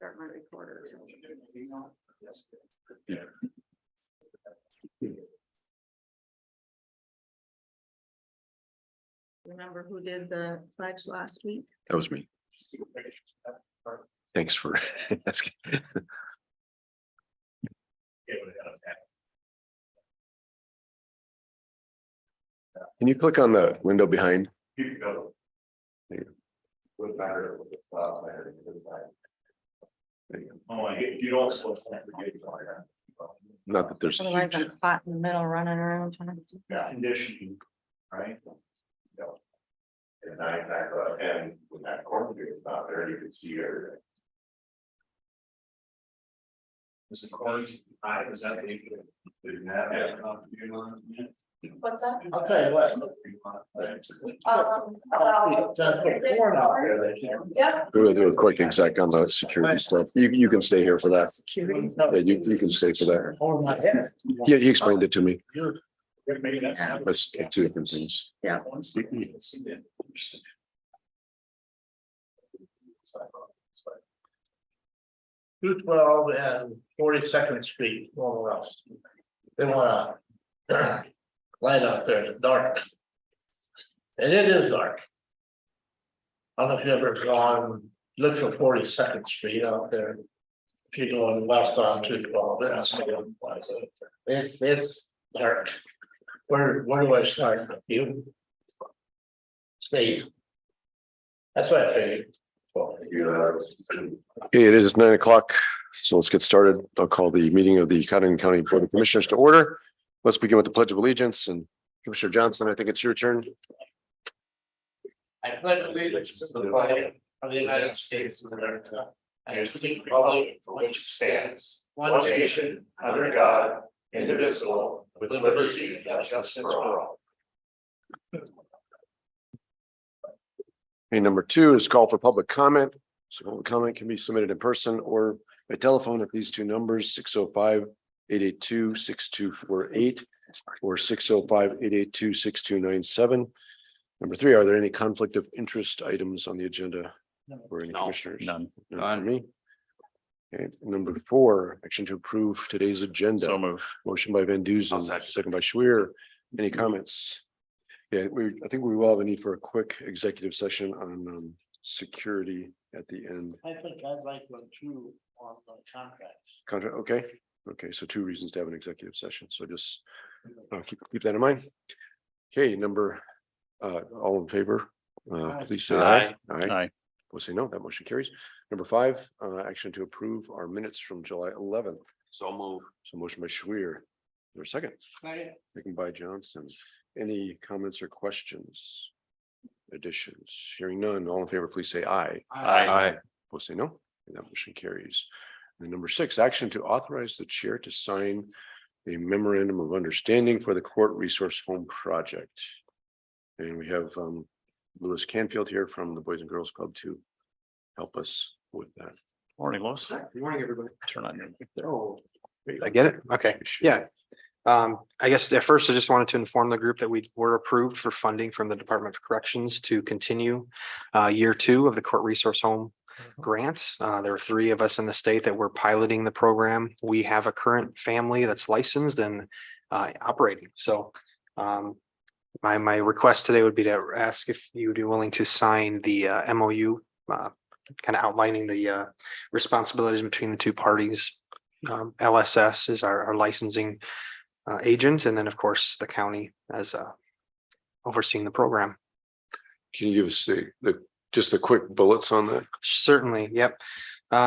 Start my recorder. Remember who did the pledge last week? That was me. Thanks for asking. Can you click on the window behind? Not that there's a Otherwise, huge, I'm hot in the middle running around trying to. Conditioning, right? And when that cornfield is not there, you can see everything. Is the corn, is that the? What's that? I'll tell you what. Corn out there. Yeah. we'll do a quick exec on the security stuff. You can stay here for that. Security. Yeah, you can stay for that. Over my head. Yeah, he explained it to me. Maybe that's. That's two different things. Yeah. 212 and 42nd Street, going west. They want to light out there, it's dark. And it is dark. I don't know if you ever gone, look for 42nd Street out there. If you're going west on 212, it's dark. Where do I start? You? State. That's what I figured. Okay, it is 9 o'clock, so let's get started. I'll call the meeting of the Codington County Board of Commissioners to order. Let's begin with the Pledge of Allegiance, and Commissioner Johnson, I think it's your turn. I pledge allegiance to the flag of the United States of America and to the republic for which it stands, one nation, under God, indivisible, with liberty and justice for all. Okay, number 2 is call for public comment. So public comment can be submitted in person or by telephone at these two numbers, 605-882-6248 or 605-882-6297. Number 3, are there any conflict of interest items on the agenda for any commissioners? None. None for me. Okay, number 4, action to approve today's agenda. So move. Motion by Van Duzen, second by Schwer. Any comments? Yeah, I think we will have a need for a quick executive session on security at the end. I think I'd like one too on the contracts. Contract, okay, so 2 reasons to have an executive session, so just keep that in mind. Okay, all in favor, please say aye. Aye. We'll say no, that motion carries. Number 5, action to approve our minutes from July 11th. So move. So motion by Schwer. Is there a second? Second by Johnson. Any comments or questions? Additions? Hearing none, all in favor, please say aye. Aye. We'll say no, and that motion carries. And number 6, action to authorize the chair to sign a memorandum of understanding for the court resource home project. And we have Louis Canfield here from the Boys and Girls Club to help us with that. Morning, Lois. Good morning, everybody. Turn on your. Oh, I get it. Okay, yeah. I guess at first I just wanted to inform the group that we were approved for funding from the Department of Corrections to continue year 2 of the Court Resource Home grant. There are 3 of us in the state that were piloting the program. We have a current family that's licensed and operating. So my request today would be to ask if you would be willing to sign the MOU, kind of outlining the responsibilities between the 2 parties. LSS is our licensing agent, and then of course the county as overseeing the program. Can you give us just the quick bullets on that? Certainly, yep.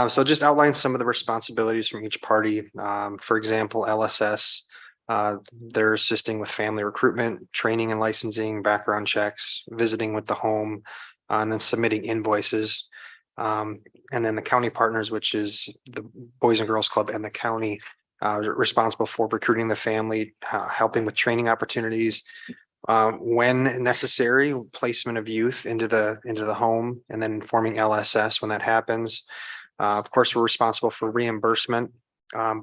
So just outline some of the responsibilities from each party. For example, LSS, they're assisting with family recruitment, training and licensing, background checks, visiting with the home, and then submitting invoices. And then the county partners, which is the Boys and Girls Club and the county, responsible for recruiting the family, helping with training opportunities, when necessary, placement of youth into the home, and then informing LSS when that happens. Of course, we're responsible for reimbursement,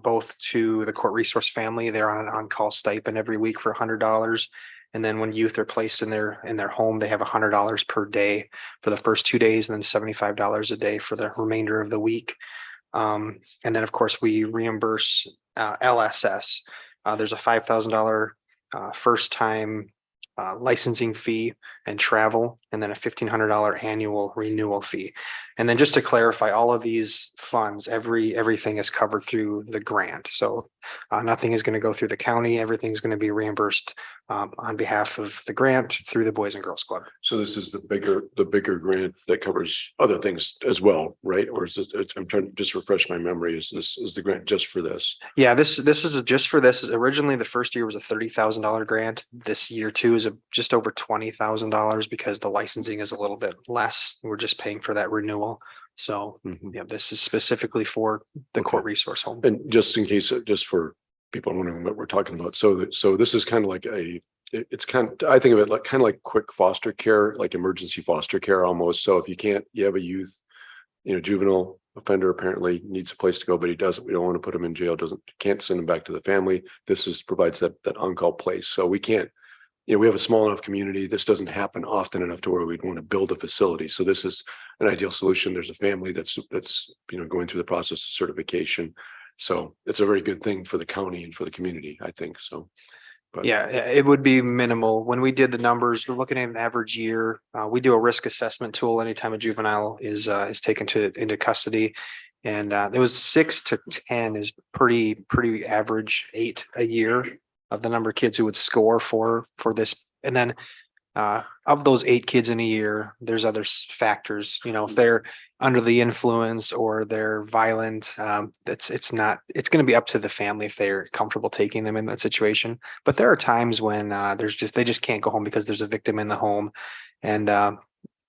both to the court resource family. They're on an on-call stipend every week for $100. And then when youth are placed in their home, they have $100 per day for the first 2 days, and then $75 a day for the remainder of the week. And then, of course, we reimburse LSS. There's a $5,000 first time licensing fee and travel, and then a $1,500 annual renewal fee. And then just to clarify, all of these funds, everything is covered through the grant. So nothing is going to go through the county. Everything's going to be reimbursed on behalf of the grant through the Boys and Girls Club. So this is the bigger grant that covers other things as well, right? Or is this, I'm trying to just refresh my memory. Is the grant just for this? Yeah, this is just for this. Originally, the first year was a $30,000 grant. This year too is just over $20,000 because the licensing is a little bit less. We're just paying for that renewal. So Mhm. yeah, this is specifically for the Okay. court resource home. And just in case, just for people wondering what we're talking about. So this is kind of like it's kind of, I think of it like kind of like quick foster care, like emergency foster care almost. So if you have a youth, juvenile offender apparently needs a place to go, but he doesn't, we don't want to put him in jail, can't send him back to the family. This provides that on-call place. So we can't, we have a small enough community. This doesn't happen often enough to where we'd want to build a facility. So this is an ideal solution. There's a family that's going through the process of certification. So it's a very good thing for the county and for the community, I think. So. But Yeah, it would be minimal. When we did the numbers, we're looking at an average year. We do a risk assessment tool anytime a juvenile is taken into custody. And there was 6 to 10 is pretty average, 8 a year of the number of kids who would score for this. And then of those 8 kids in a year, there's other factors, if they're under the influence or they're violent, it's going to be up to the family if they're comfortable taking them in that situation. But there are times when they just can't go home because there's a victim in the home. And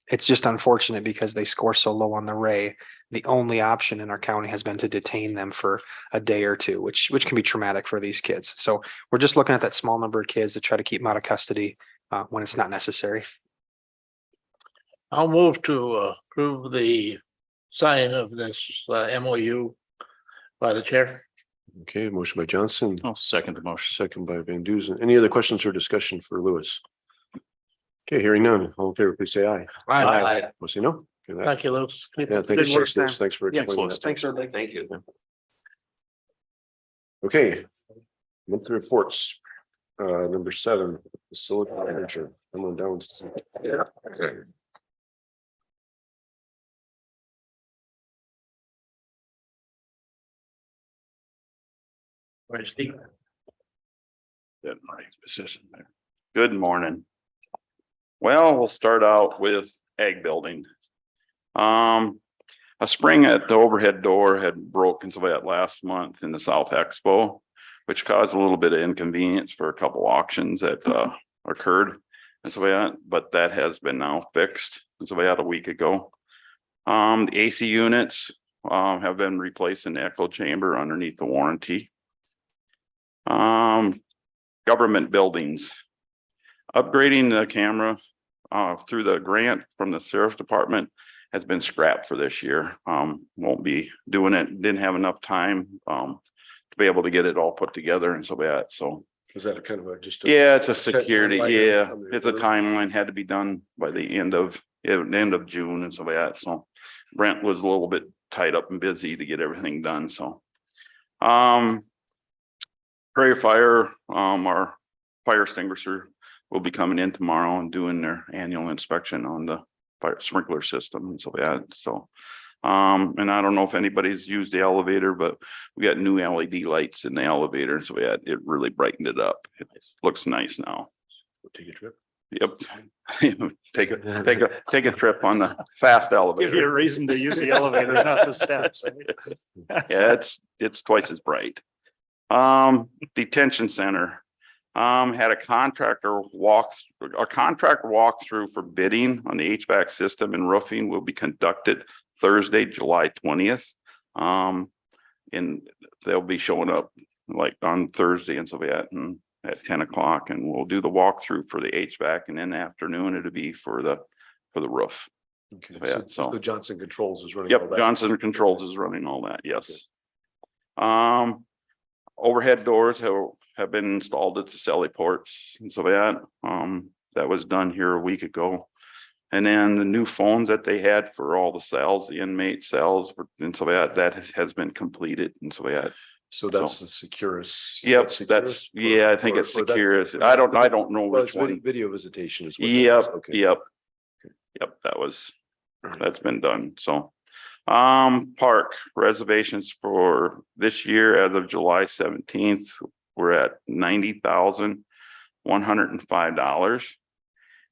it's just unfortunate because they score so low on the ray. The only option in our county has been to detain them for a day or two, which can be traumatic for these kids. So we're just looking at that small number of kids to try to keep them out of custody when it's not necessary. I'll move to approve the sign of this MOU by the chair. Okay, motion by Johnson, I'll second the motion. second by Van Duzen. Any other questions or discussion for Lewis? Okay, hearing none. All in favor, please say aye. Aye. We'll say no. Okay, that- Thank you, Luce. Yeah, thank you. Good work. Thanks for Yeah, explaining that. thanks, everybody. Thank you. Okay, monthly reports. Number 7, facility manager. Come on down. Yeah. Where's Steve? Good, my position there. Good morning. Well, we'll start out with ag building. A spring at the overhead door had broken so that last month in the South Expo, which caused a little bit of inconvenience for a couple auctions that occurred. And so but that has been now fixed. And so we had a week ago. The AC units have been replaced in the echo chamber underneath the warranty. Government buildings. Upgrading the camera through the grant from the sheriff's department has been scrapped for this year. Won't be doing it. Didn't have enough time to be able to get it all put together and so that. So Is that a kind of a just? yeah, it's a security. Timeline Yeah, on the it's a order? timeline had to be done by the end of June and so that. So Brent was a little bit tied up and busy to get everything done. So Prairie Fire, our fire extinguisher will be coming in tomorrow and doing their annual inspection on the fire sprinkler system and so that. So and I don't know if anybody's used the elevator, but we got new LED lights in the elevator. So it really brightened it up. It looks nice now. Take a trip. Yep. Take a trip on the fast elevator. reason to use the elevator, not the steps, right? Yeah, it's twice as bright. Detention center. Had a contractor walkthrough for bidding on the HVAC system and roofing will be conducted Thursday, July 20th. And they'll be showing up like on Thursday and so that and at 10 o'clock, and we'll do the walkthrough for the HVAC, and in the afternoon it'll be for the roof. Okay, Yeah, so- so Johnson Controls is running. all Yep, that. Johnson Controls is running all that, yes. Overhead doors have been installed at the Sally ports and so that was done here a week ago. And then the new phones that they had for all the cells, the inmate cells, and so that has been completed, and so that. So that's the Securus. Yep, Securus that's, or- yeah, I think or- it's or that- Securus. I don't know Well, which it's one. video visitation is what. that is. Yep, Okay. yep. Yep, that's been done, so. Park reservations for this year as of July 17th, we're at $90,105.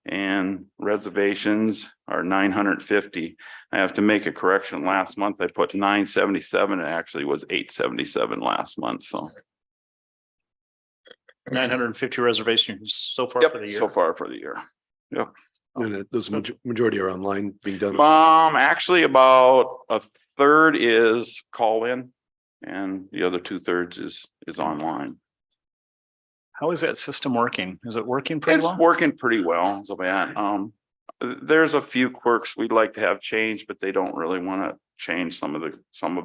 And reservations are 950. I have to make a correction. Last month I put 977. It actually was 877 last month, so. 950 reservations so far for the Yep, year. so far for the year. Yep. And those majority are online being done. Actually about a third is call in and the other 2/3 is online. How is that system working? Is it working pretty It's well? working pretty well, so that, there's a few quirks we'd like to have changed, but they don't really want to change some of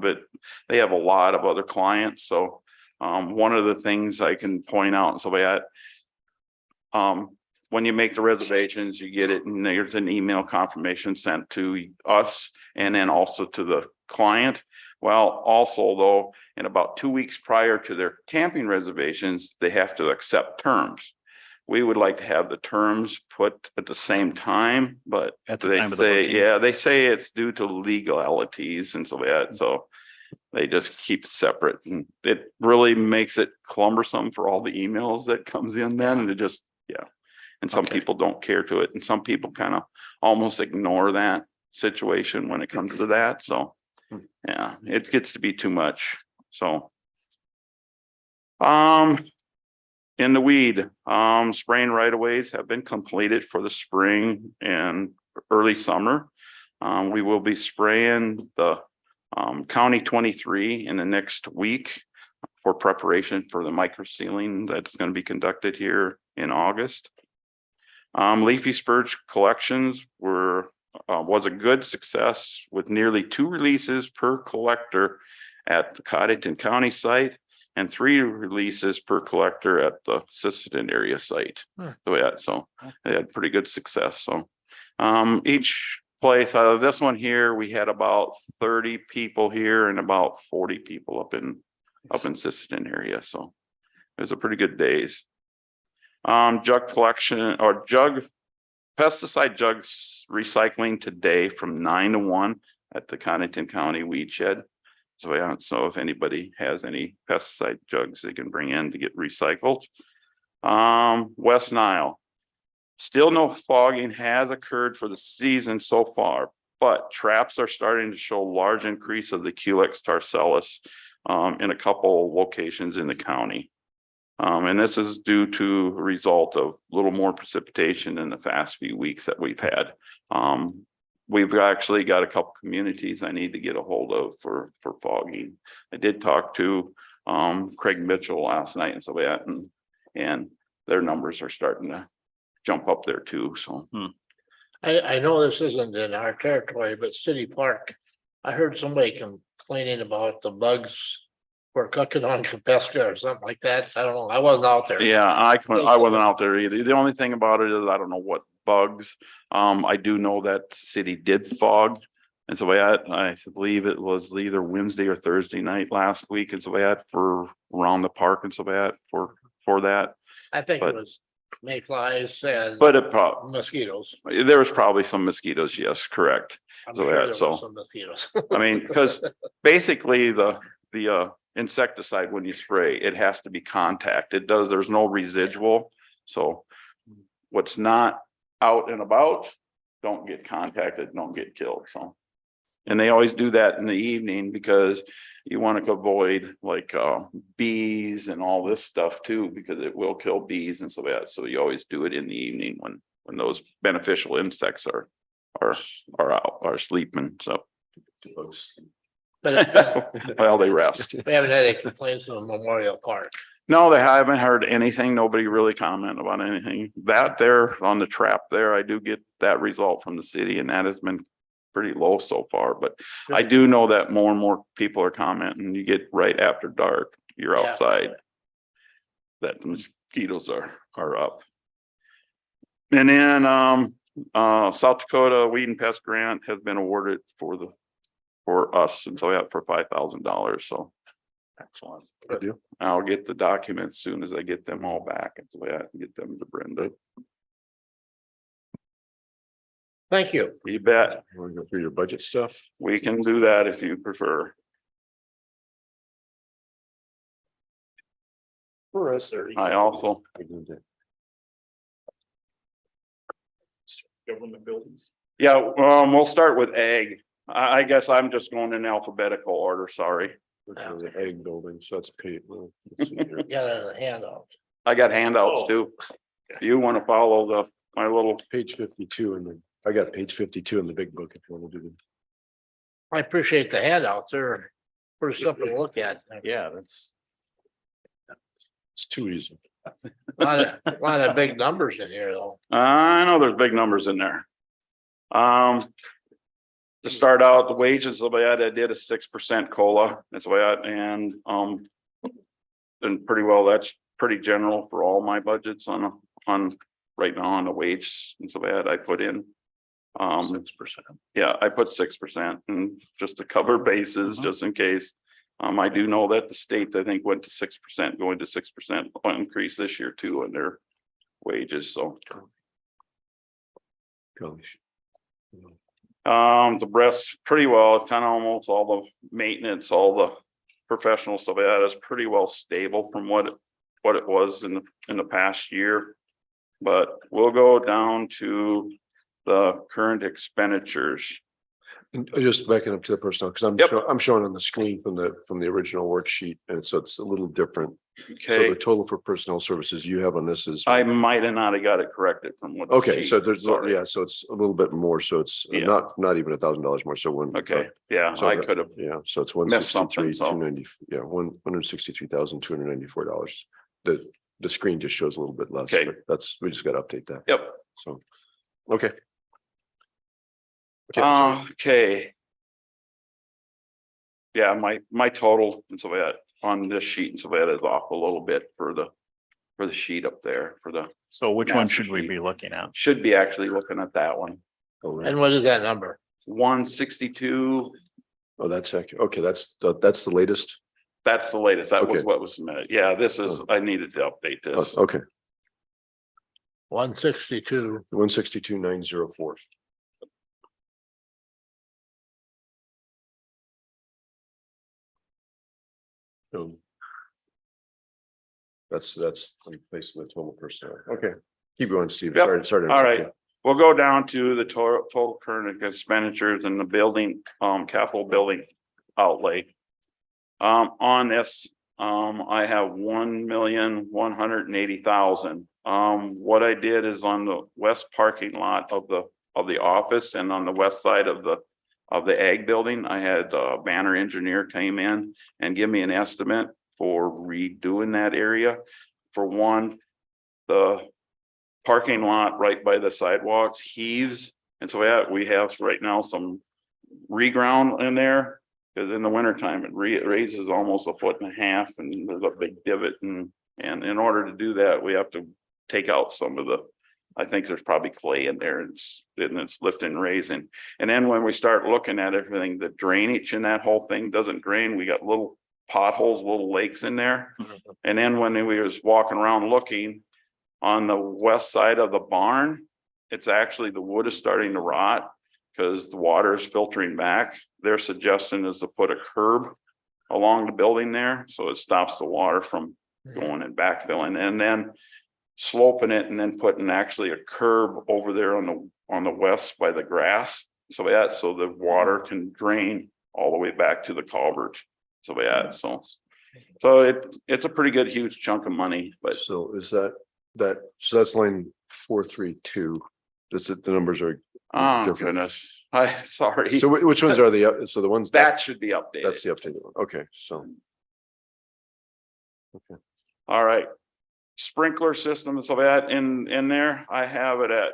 it. They have a lot of other clients, so, one of the things I can point out, so that, when you make the reservations, you get it, and there's an email confirmation sent to us and then also to the client. Well, also though, in about 2 weeks prior to their camping reservations, they have to accept terms. We would like to have the terms put at the same time, but At the they time of the say, booking. yeah, they say it's due to legalities and so that, so they just keep it separate, and it really makes it cumbersome for all the emails that comes in then, and it just, yeah. And some Okay. people don't care to it, and some people kind of almost ignore that situation when it comes to that, so. Yeah, it gets to be too much, so. In the weed, spraying right of ways have been completed for the spring and early summer. We will be spraying the County 23 in the next week for preparation for the micro sealing that's going to be conducted here in August. Leafy spurge collections was a good success with nearly 2 releases per collector at the Codington County site and 3 releases per collector at the Codington area site. So they had pretty good success. So each place, this one here, we had about 30 people here and about 40 people up in Codington area. So it was a pretty good days. Jug collection or pesticide jugs recycling today from 9 to 1 at the Codington County Weed Shed. So yeah, so if anybody has any pesticide jugs, they can bring in to get recycled. West Nile, still no fogging has occurred for the season so far, but traps are starting to show large increase of the Culex tarcellus in a couple locations in the county. And this is due to a result of a little more precipitation in the past few weeks that we've had. We've actually got a couple communities I need to get a hold of for fogging. I did talk to Craig Mitchell last night and so that, and their numbers are starting to jump up there too, so. I know this isn't in our territory, but City Park, I heard somebody complaining about the bugs were cooking on Capeska or something like that. I don't know. I wasn't out there. Yeah, I wasn't out there either. The only thing about it is I don't know what bugs. I do know that the city did fog. And so I believe it was either Wednesday or Thursday night last week. And so for around the park and so for that. I think but- it was mayflies and But it probably, mosquitoes. there was probably some mosquitoes. Yes, correct. I'm So, sure yeah, there was so- some mosquitoes. I mean, because basically the insecticide, when you spray, it has to be contact. There's no residual. So what's not out and about, don't get contacted, don't get killed. So, and they always do that in the evening because you want to avoid like bees and all this stuff too, because it will kill bees and so that. So you always do it in the evening when those beneficial insects are out, are sleeping. So But it's been- well, they rest. we haven't had any complaints on Memorial Park. No, they haven't heard anything. Nobody really comment about anything. That there on the trap there, I do get that result from the city and that has been pretty low so far, but I do know that more and more people are commenting. You get right after dark, you're Yeah. outside, that the mosquitoes are up. And then South Dakota Weed and Pest Grant has been awarded for us, and so yeah, for $5,000, so. Excellent. Good deal. I'll get the documents as soon as I get them all back, and so I can get them to Brenda. Thank you. You bet, Want to go through your budget stuff? we can do that if you prefer. For us, or I also, government buildings. yeah, we'll start with ag. I guess I'm just going in alphabetical order, sorry. The egg building, so that's paid. Well, let's see here. Got a handout. I got handouts too. If you want to follow my little, Page 52 and then I got page 52 in the big book if you want to do them. I appreciate the handouts. They're pretty simple to look at. Yeah, that's. It's too easy. A lot of big numbers in here though. I know there's big numbers in there. To start out, the wages, the way I did a 6% COLA, that's the way and pretty well, that's pretty general for all my budgets on right now on the wage, and so I put in. 6%. Yeah, I put 6% and just to cover bases, just in case. I do know that the state, I think, went to 6%, going to 6% increase this year too in their wages, so. Gosh. The rest pretty well, it's kind of almost all the maintenance, all the professional stuff, that is pretty well stable from what it was in the past year. But we'll go down to the current expenditures. And just backing up to the personnel, because Yep. I'm showing on the screen from the original worksheet, and so it's a little different. So Okay, the total for personnel services you have on this is. I might have not have got it corrected from what. the Okay, sheet- so there's, sorry. yeah, so it's a little bit more, so it's Yeah. not even $1,000 more, so one. Okay, yeah, So I that- could have, Yeah, so it's one missed something, sixty-three, so. 290, yeah, $163,294. The screen just shows a little bit less. Okay. but we just gotta update that, yep, so. Okay. Okay, okay. Yeah, my total, and so that on this sheet, and so that is off a little bit for the sheet up there for the, So which one Master should we sheet. be looking at? should be actually looking at that one. And what is that number? 162, oh, that's accurate, okay, that's the latest, that's the latest. That was Okay. what was submitted. Yeah, this is, I needed to update this. okay, 162. 162,904. So. That's basically the total personnel, okay, keep going, Steve, Yep. sorry. All right. We'll go down to the total current expenditures in the building, capital building outlay. On this, I have 1,180,000. What I did is on the west parking lot of the office and on the west side of the ag building, I had a Banner engineer came in and give me an estimate for redoing that area. For one, the parking lot right by the sidewalks heaves. And so we have right now some reground in there. Because in the wintertime, it raises almost 1.5 feet and there's a big divot. And in order to do that, we have to take out some of I think there's probably clay in there and it's lifting and raising. And then when we start looking at everything, the drainage in that whole thing doesn't drain. We got little potholes, little lakes in there. And then when we was walking around looking on the west side of the barn, it's actually the wood is starting to rot because the water is filtering back. Their suggestion is to put a curb along the building there, so it stops the water from going and backfilling, and then sloping it and then putting actually a curb over there on the west by the grass. So the water can drain all the way back to the culvert. So it's a pretty good huge chunk of money, but So is so that's line 432, the numbers are, oh different. goodness, sorry. so which ones are the ones That should be updated. that's the updated one, okay, so. Okay. All right. Sprinkler system, so that in there, I have it at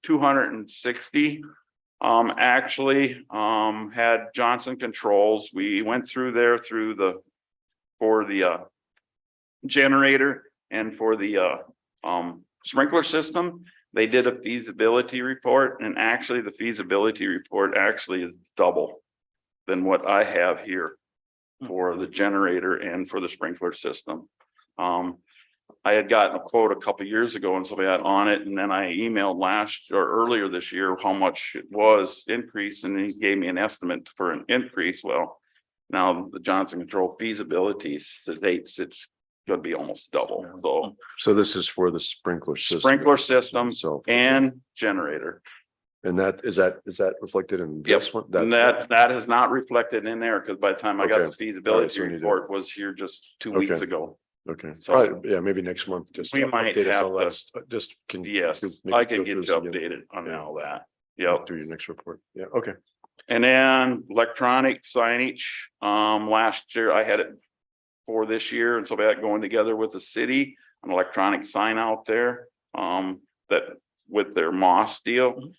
260. Actually, had Johnson Controls. We went through there for the generator and for the sprinkler system. They did a feasibility report, and actually the feasibility report actually is double than what I have here for the generator and for the sprinkler system. I had gotten a quote a couple years ago and somebody had on it, and then I emailed earlier this year how much it was increase, and he gave me an estimate for an increase. Well, now the Johnson Control feasibility states it's gonna be almost double, so So this is for the sprinkler system. sprinkler system So, and generator. and is that reflected in this one? And that is not reflected in there, because by the time I got Okay. the feasibility so we need to- report was here just 2 weeks Okay. ago. Okay, So- probably, yeah, maybe next month, just. We might update it have all to- that's- Just can. Yes, make I it can go get through you this again. updated on Yeah. all that. Yep. Do your next report. Yeah, okay. And then electronic signage, last year I had it for this year, and so that going together with the city, an electronic sign out there, that with their Moss deal.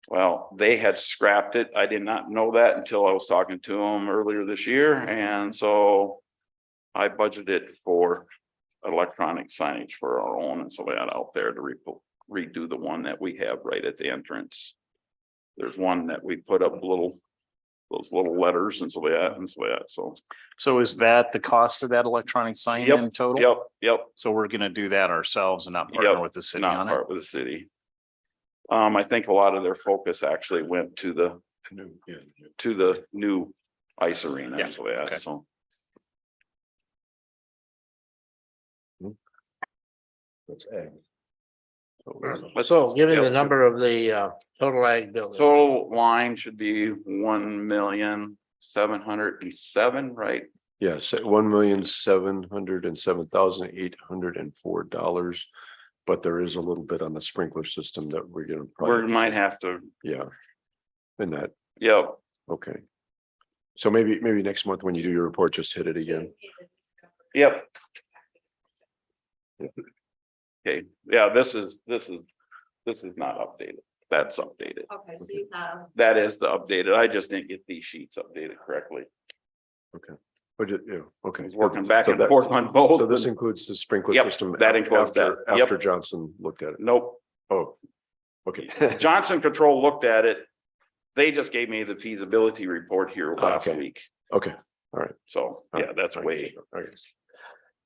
Well, they had scrapped it. I did not know that until I was talking to them earlier this year, and so I budgeted for electronic signage for our own, and so we had out there to redo the one that we have right at the entrance. There's one that we put up those little letters and so that, So is that the cost of that electronic sign Yep, in total? Yep, So we're gonna do that ourselves and not partner Yep, with the city not on it? part with the city. I think a lot of their focus actually went to the new ice arena, Yeah, and so that, okay. so. That's ag. So give me the Yep. number of the total ag building. Total line should be 1,707,000, right? Yes, $1,707,804. But there is a little bit on the sprinkler system that we're gonna. We probably- might have to, Yeah. And that, yep, okay. So maybe next month when you do your report, just hit it again. yep. Okay, yeah, this is not updated. That's updated. Okay, so you've got. That is the updated. I just didn't get these sheets updated correctly. Budget, yeah, okay. I was working back So and that- forth on both. So this includes the sprinkler Yep, system. that includes after- that. Yep. After Johnson looked at it. Nope, Oh, okay. Johnson Control looked at it. They just gave me the feasibility report here last Okay. week. Okay, So, yeah, that's way. okay.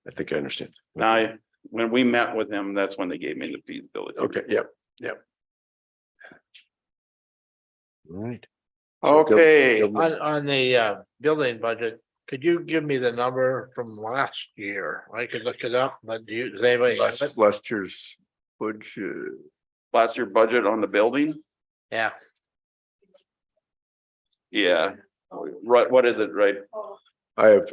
I think I understand. Now, when we met with them, that's when they gave me the feasibility. Okay, yep. All right. Okay, On the building budget, could you give me the number from last year? I could look it up, but does anybody have it? Last year's budget. last year budget on the building, Yeah, yeah. Right, what is it, right? I have,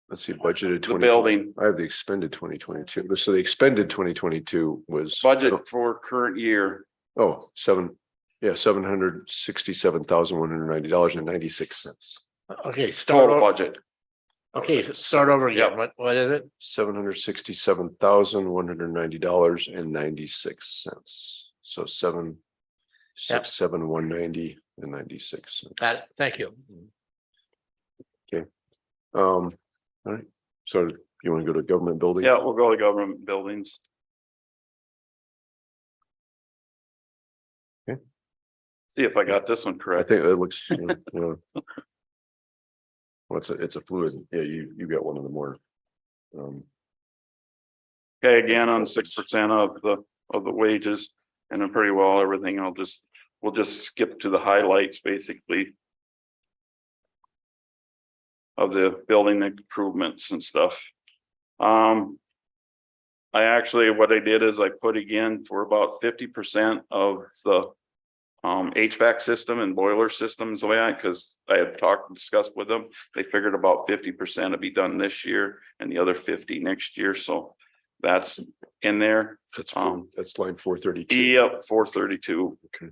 let's see, budgeted The 20. building I have the expended 2022. So the expended 2022 was. budget for current year, $767,190.96. okay, start total over, budget. okay, start over again. Yep. What is it? $767,190.96. So 767,190.96. Got it. Thank you. All right, so you want to go to government building? Yeah, we'll go to government buildings. Okay. See if I got this one I correct. think it looks, Well, it's a fluid, yeah, you got one of the more. Okay, again, on 6% of the wages, and then pretty well everything, we'll just skip to the highlights, basically. Of the building improvements and stuff. I actually, what I did is I put again for about 50% of the HVAC system and boiler systems, because I had discussed with them, they figured about 50% would be done this year and the other 50 next year, so that's in there. That's line 432. Yep, 432. Okay.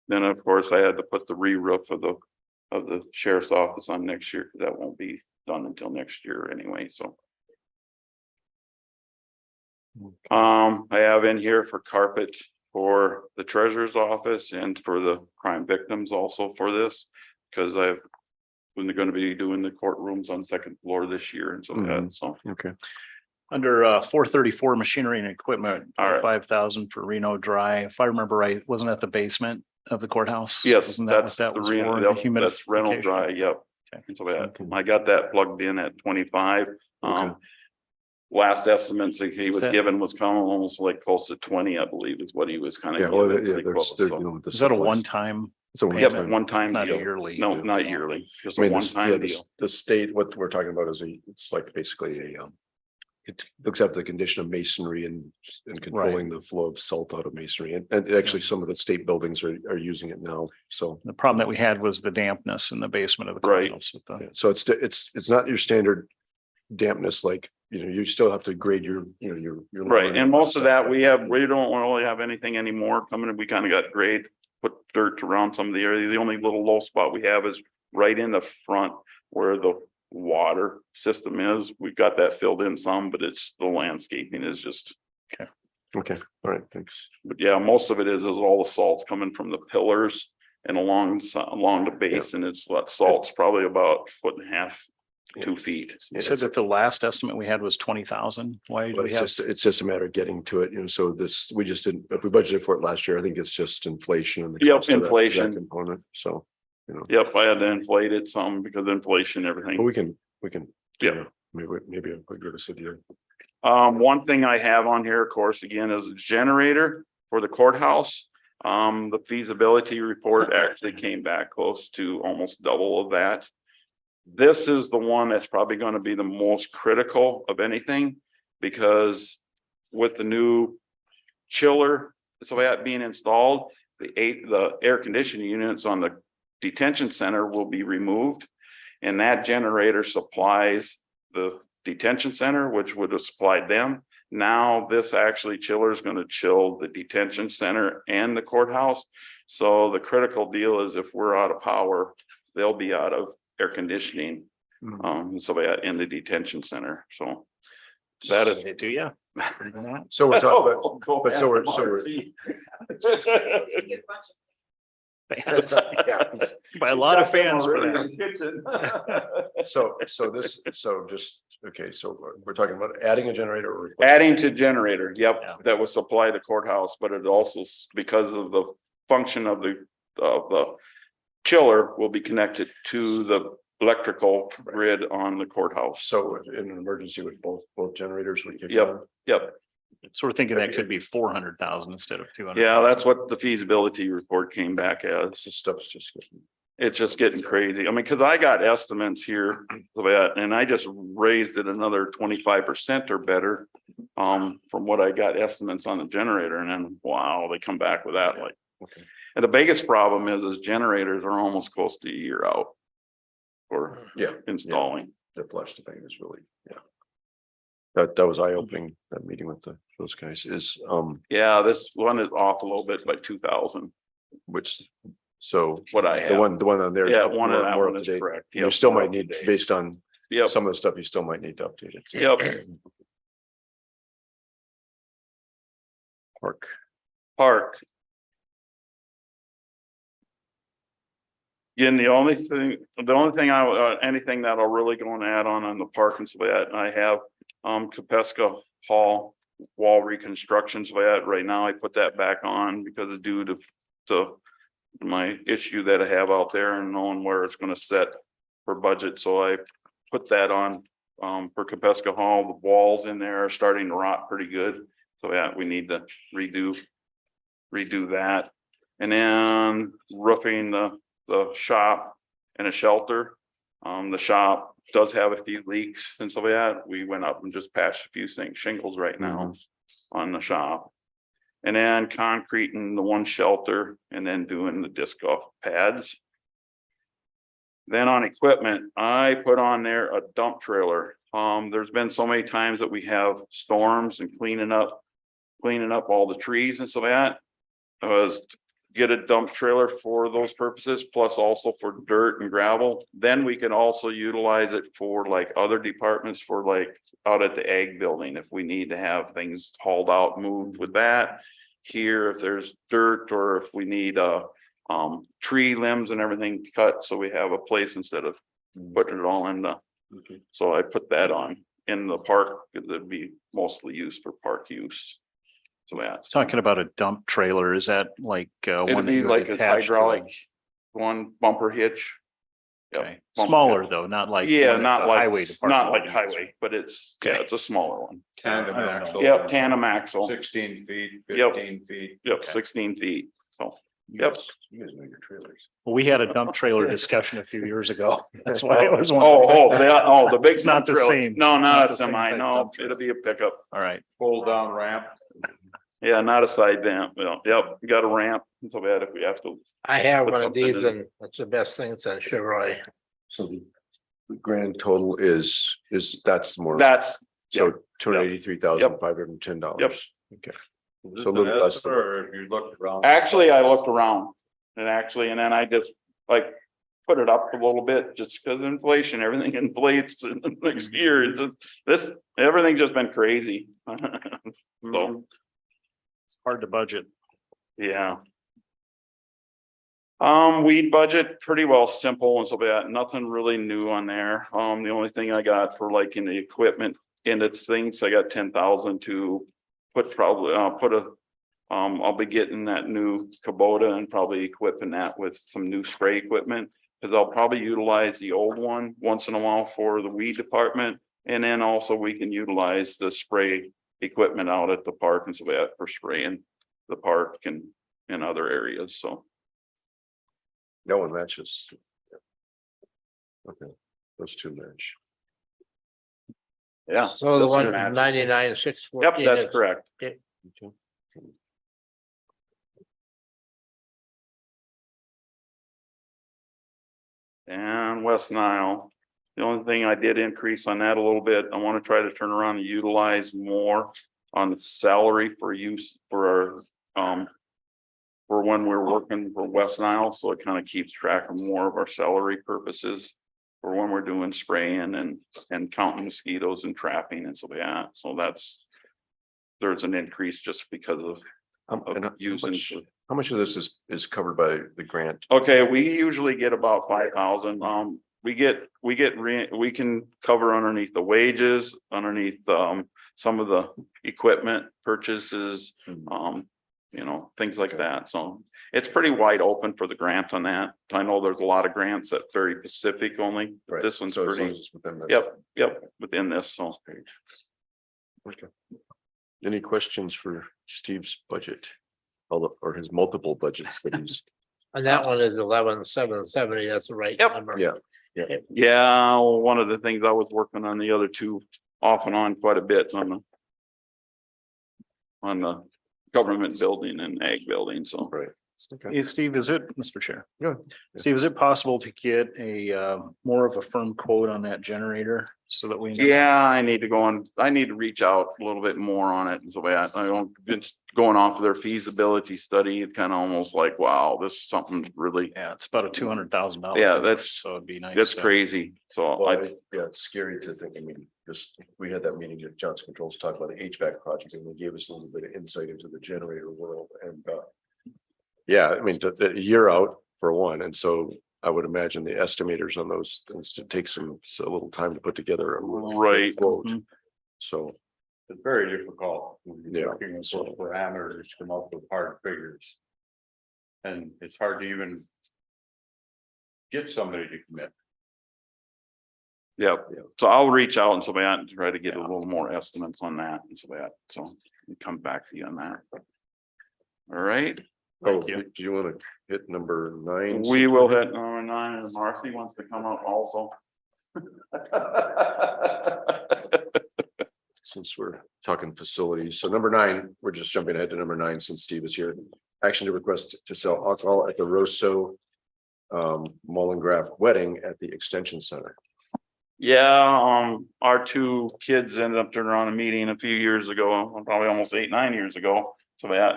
Then, of course, I had to put the re-roof of the sheriff's office on next year, because that won't be done until next year anyway, so. I have in here for carpet for the treasurer's office and for the crime victims also for this, because I've when they're gonna be doing the courtrooms on second floor this year and so that, so. Okay. Under 434 machinery and equipment, All right. 5,000 for Reno Dry. If I remember right, wasn't that the basement of the courthouse? Yes, Wasn't that what that's that the was rental, for? yep, that's rental Humidification? dry, yep. Okay. And so that, Okay. I got that plugged in at 25. Okay. Last estimates that he was Is that- given was coming almost like close to 20, I believe, is what he was kind Yeah, of. well, yeah, there's, you know, with the Is that a supplies. one-time? It's a Yep, one-time. one time Not a deal. yearly? No, not yearly, just I a mean, one yeah, time deal. the state, what we're talking about is it's like basically it looks at the condition of masonry and controlling the flow of salt out of masonry. And actually some of the state buildings are using it now. So, The problem that we had was the dampness in the basement of the Right. courthouse with the. yeah, so it's not your standard dampness, like, you know, you still have to grade your, you know, your. Right, lawn and most of that, stuff. we don't really have anything anymore coming in. We kind of got grade, put dirt around some of the area. The only little low spot we have is right in the front where the water system is. We've got that filled in some, but it's the landscaping is just, Okay, all right, thanks. but yeah, most of it is all the salts coming from the pillars and along the base, and it's salt's probably about 1.5 feet, 2 feet. You said that the last estimate we had was 20,000. Why do But we have? it's just a matter of getting to it, you know, so we just didn't, if we budgeted for it last year, I think it's just inflation and the Yep, cost of that inflation. component, so, you know. Yep, I had to inflate it some because of inflation, and But everything. we can, Yeah. you know, maybe I'll give us a deal. One thing I have on here, of course, again, is a generator for the courthouse. The feasibility report actually came back close to almost double of that. This is the one that's probably going to be the most critical of anything, because with the new chiller, so that being installed, the air conditioning units on the detention center will be removed. And that generator supplies the detention center, which would have supplied them. Now this actually chiller is going to chill the detention center and the courthouse. So the critical deal is if we're out of power, they'll be out of air conditioning. So that in the detention center, so. That is. Do you? So we're talking, but so we're, By a lot of fans for that. so we're talking about adding a generator or. Adding to generator, yep, Yeah. that would supply the courthouse, but it also, because of the function of the chiller will be connected to the electrical grid on the courthouse. So in an emergency with both generators, we could. Yep. Yep, So we're thinking that could be 400,000 instead of 200. yeah, that's what the feasibility report came back as. This stuff's just. It's just getting crazy. I mean, cause I got estimates here of that, and I just raised it another 25% or better. From what I got estimates on the generator, and then wow, they come back with that like. Okay. And the biggest problem is generators are almost close to a year out. For Yeah, installing. the flush thing is really, yeah. That was eye-opening, that meeting with those guys is, Yeah, this one is off a little bit by 2,000, which, so. what I The have. one on there. Yeah, one of more- that more one up is to date. correct. You Yep, still more might up to need, date. based on Yep, some of the stuff, you still might need to update it. yep, Park. Again, the only thing anything that I'll really go and add on the park and so that, I have, Capeska Hall wall reconstruction, so that right now I put that back on because of due to my issue that I have out there and knowing where it's gonna set for budget, so I put that on, for Capeska Hall. The walls in there are starting to rot pretty good, so yeah, we need to redo that. And then roofing the shop and a shelter. The shop does have a few leaks and so that we went up and just patched a few shingles right now on the shop. And then concrete in the one shelter and then doing the disc golf pads. Then on equipment, I put on there a dump trailer. There's been so many times that we have storms and cleaning up all the trees and so that. Was get a dump trailer for those purposes, plus also for dirt and gravel. Then we can also utilize it for like other departments, for like out at the ag building, if we need to have things hauled out, moved with that. Here, if there's dirt or if we need tree limbs and everything cut, so we have a place instead of putting it all in the, so I put that on in the park, because it'd be mostly used for park use. So that's Talking about a dump trailer, is that like it'd one that be you like would a attach to? hydraulic one bumper hitch. Yep, Okay, bumper smaller hitch. though, not like. Yeah, one that not the like, highway not like department uses. highway, but it's, yeah, Okay. it's a smaller one. Tandem I don't know. axle. Yep, tandem axle. 16 feet, Yep. 15 feet. Yep, Okay. 16 feet. So, yep. You guys know your trailers. Well, we had a dump trailer discussion a few years ago. That's why I was Oh, wondering. the big. It's not the trailer. same. No, Not not the a same semi, type no, dump trailer. it'll be a pickup. All right. Pull down ramp. Yeah, not a side ramp. Yep, got a ramp. It's so bad if we have to. I have Put one of something these in. and it's the best thing since Chevrolet. So the grand total is that's more, That's, so $283,510. Yep. Okay. Is So a this little an less estimate, than- or if you looked around? actually, I looked around and then I just like put it up a little bit just because inflation, everything inflates in the next year. It's just, this, everything's just been crazy. So, It's hard to budget. yeah. Weed budget, pretty well simple and so that, nothing really new on there. The only thing I got for like in the equipment in its things, I got 10,000 to put probably, I'll be getting that new Kubota and probably equipping that with some new spray equipment. Cause I'll probably utilize the old one once in a while for the weed department. And then also we can utilize the spray equipment out at the park and so that for spraying the park and in other areas, so. No one matches. Okay, those two match. Yeah. So the this one is matching. 99,614. Yep, that's correct. Okay. And West Nile, the only thing I did increase on that a little bit, I want to try to turn around and utilize more on the salary for use for our, for when we're working for West Nile, so it kind of keeps track of more of our salary purposes. For when we're doing spraying and counting mosquitoes and trapping and so yeah, so there's an increase just because of And using. how much of this is covered by the grant? Okay, we usually get about 5,000. We can cover underneath the wages, underneath some of the equipment purchases, things like that. So it's pretty wide open for the grant on that. I know there's a lot of grants that very specific only, but Right, this one's so as long pretty, as it's within this yep, within this, so. page. Okay. Any questions for Steve's budget? Or his multiple budgets that he's, And that one is 11,770. That's the right Yep. number. yeah. Yeah, one of the things I was working on the other two off and on quite a bit on the government building and ag building, so. Right. Okay. Hey, Steve, is it, Mr. Chair? Yeah. Steve, is it possible to get a more of a firm quote on that generator so that we know? Yeah, I need to reach out a little bit more on it. So I don't, it's going off of their feasibility study. It's kind of almost like, wow, this is something really, Yeah, it's about a $200,000. Yeah, difference, that's- So it'd be nice. that's to- crazy. So Well, yeah, it's scary to think, we had that meeting at Johnson Controls, talk about the HVAC project, and they gave us a little bit of insight into the generator world, and yeah, a year out for one, and so I would imagine the estimators on those things, it takes a little time to put together a Right. quote. Mhm. So, It's very difficult. when you're Yeah. Working with those parameters to come up with hard figures. And it's hard to even get somebody to commit. yeah, so I'll reach out and so and try to get a little more estimates on that and so come back to you on that. All right, oh, do you want to hit number 9? we will hit number 9 and Marcy wants to come up also. Since we're talking facilities, so number 9, we're just jumping ahead to number 9 since Steve is here. Action to request to sell alcohol at the Rosso Mullengraf wedding at the Extension Center. Yeah, our two kids ended up turning around a meeting a few years ago, probably almost 8-9 years ago.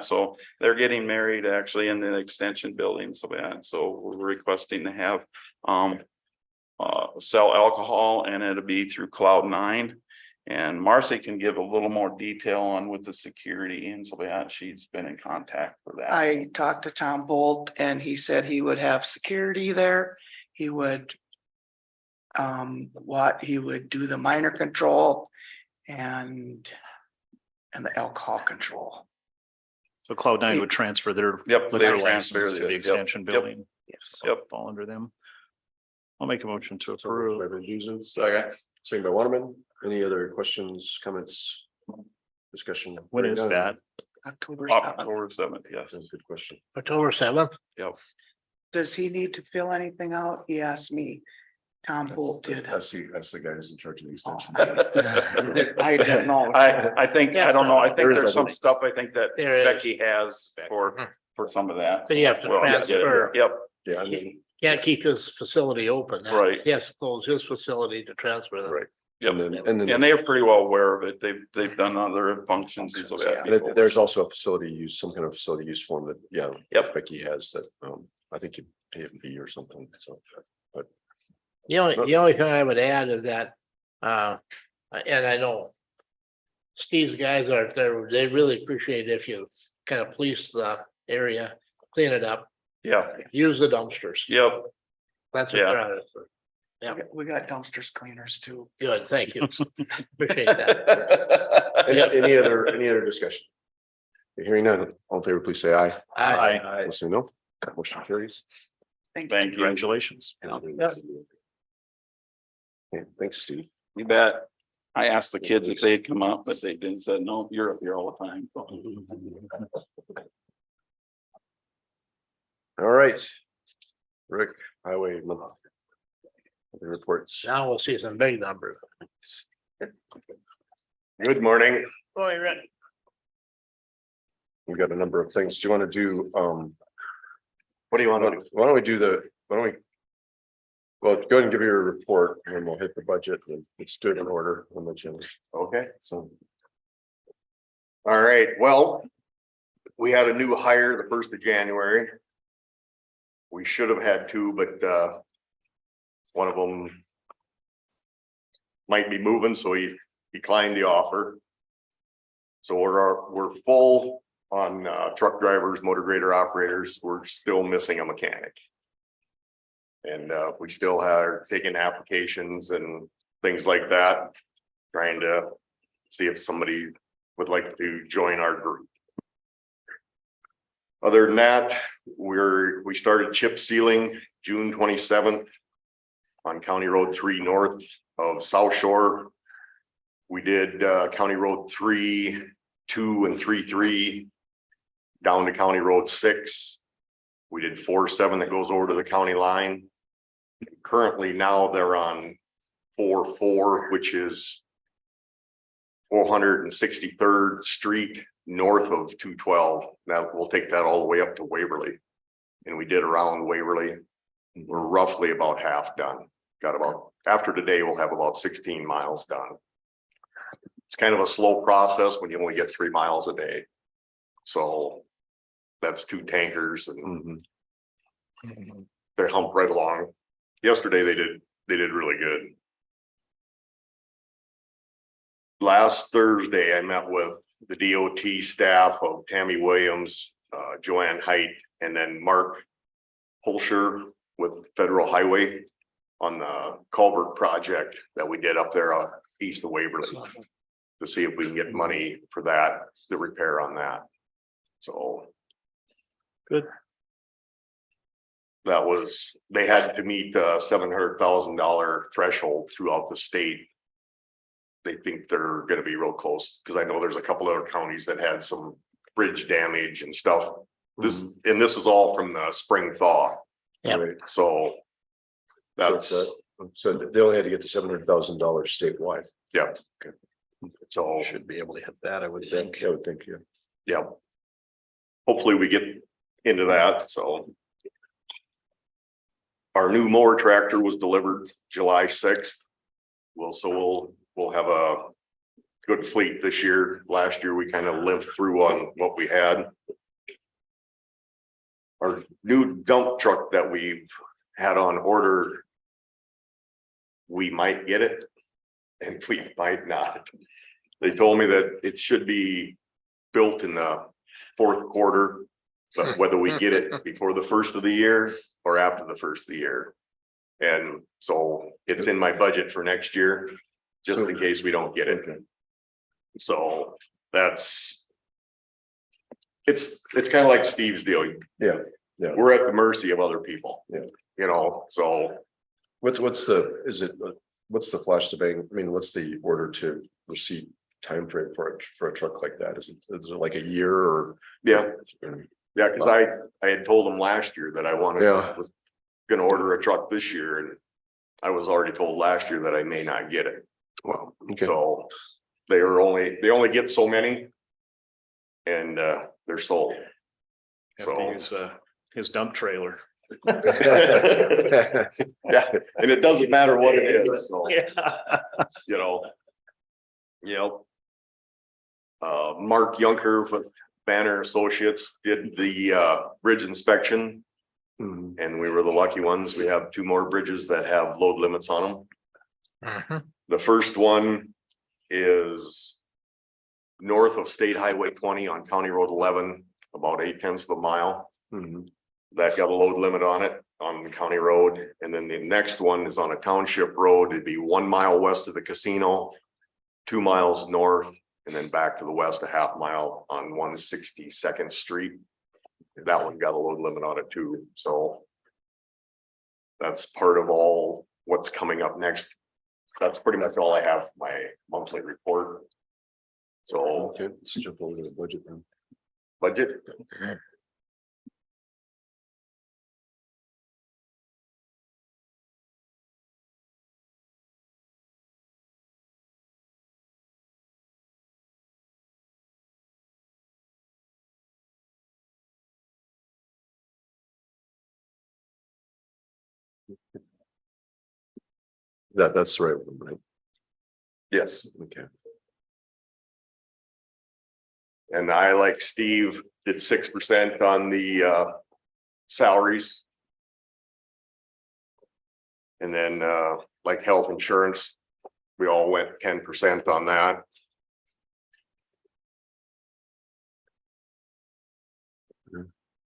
So they're getting married actually in the extension building, so we're requesting to have sell alcohol, and it'll be through Cloud9. And Marcy can give a little more detail on with the security and so she's been in contact for that. I talked to Tom Bolt and he said he would have security there. He would what he would do the minor control and the alcohol control. So Cloud9 would transfer their. Yep, they liquor would transfer license to the- the yep, extension yep. building. Yes. Yep. Fall under them. I'll make a motion to So, approve. by Van Duzen, second by Waterman. Any other questions, comments? Discussion? When is that? October 7th. October 7th, yes. That's a good question. October 7th. Yep. Does he need to fill anything out? He asked me. Tom Holt did. That's the guy who's in charge of the extension. I don't know. I think, I don't know, I think There is there's some a- stuff I think that There is. Becky has for some of that. But you have to Well, yeah, transfer. Yep, Yeah, I mean, Can't keep his facility open. Right. He has to close his facility to transfer them. Right. yep. and then And they're pretty well aware of it. They've done other functions and so that. and there's also a facility use, some kind of facility use form that, yeah. Yep. Becky has that, I think you pay a fee or something, so. The only thing I would add is that, and I know Steve's guys are there, they really appreciate if you kind of police the area, clean it up, Yeah, use the dumpsters. yep. That's what Yeah. they're on it for. Yeah, We got dumpsters cleaners too. good, thank you. Appreciate that. Any other discussion? Hearing none, all in favor, please say aye. Aye. Say no, motion carries. Thank you. Thank you. Congratulations. Okay, thanks, Steve. You bet. I asked the kids if they'd come up, but they didn't, said, no, you're up here all the time. All right. Rick, highway. The reports. Now we'll see some big numbers. Good morning. Boy, Rick. We've got a number of things. Do you want to do, what do you want to, why don't we do why don't we? Well, go ahead and give your report and then we'll hit the budget and let's do it in order on the agenda. Okay, So, all right, well, we had a new hire the 1st of January. We should have had two, but one of them might be moving, so he declined the offer. So we're full on truck drivers, motor grader operators. We're still missing a mechanic. And we still are taking applications and things like that, trying to see if somebody would like to join our group. Other than that, we started chip sealing June 27th on County Road 3 north of South Shore. We did County Road 3, 2 and 3 down to County Road 6. We did 4-7 that goes over to the county line. Currently now they're on 4-4, which is 463rd Street north of 212. Now we'll take that all the way up to Waverly. And we did around Waverly. We're roughly about half done. Got about, after today, we'll have about 16 miles done. It's kind of a slow process when you only get 3 miles a day. So that's 2 tankers and they hump right along. Yesterday they did really good. Last Thursday, I met with the DOT staff of Tammy Williams, Joanne Height, and then Mark Holscher with Federal Highway on the culvert project that we did up there east of Waverly to see if we can get money for that, the repair on that. So. Good. That was, they had to meet the $700,000 threshold throughout the state. They think they're gonna be real close, because I know there's a couple other counties that had some bridge damage and stuff. This is all from the spring thaw. Yep. right. So that's, So they only had to get to $700,000 statewide. yeah. So, Should be able to hit that, I would think. I would think, yeah. yeah. Hopefully we get into that, so. Our new mower tractor was delivered July 6th. We'll have a good fleet this year. Last year, we kind of limped through on what we had. Our new dump truck that we've had on order, we might get it and we might not. They told me that it should be built in the 4th quarter, but whether we get it before the 1st of the year or after the 1st of the year, And so it's in my budget for next year, just in case we don't get it. So that's. It's kind of like Steve's deal. Yeah, yeah. We're at the mercy of other people. Yeah. You know, so What's what's the flash to bang? I mean, what's the order to receive timeframe for a truck like that? Is it like a year or? yeah, yeah, cause I had told them last year that I was gonna order a truck this year, and I was already told last year that I may not get it. Wow. Okay. So they only get so many. And they're sold. Have to use, his dump trailer. Yeah, and it doesn't matter what it is, so, Yeah. you know. Yep. Mark Yunker with Banner Associates did the bridge inspection, Mhm. and we were the lucky ones. We have 2 more bridges that have load limits on them. The first one is north of State Highway 20 on County Road 11, about 0.8 of a mile. Mhm. That got a load limit on it on the county road. And then the next one is on a township road. It'd be 1 mile west of the casino, 2 miles north, and then back to the west a half mile on 162nd Street. That one got a load limit on it too. So that's part of all what's coming up next. That's pretty much all I have for my monthly report. So Okay, let's jump over to the budget then. budget. That's the right one, right? Yes. Okay. And I, like Steve, did 6% on the salaries. And then like health insurance, we all went 10% on that.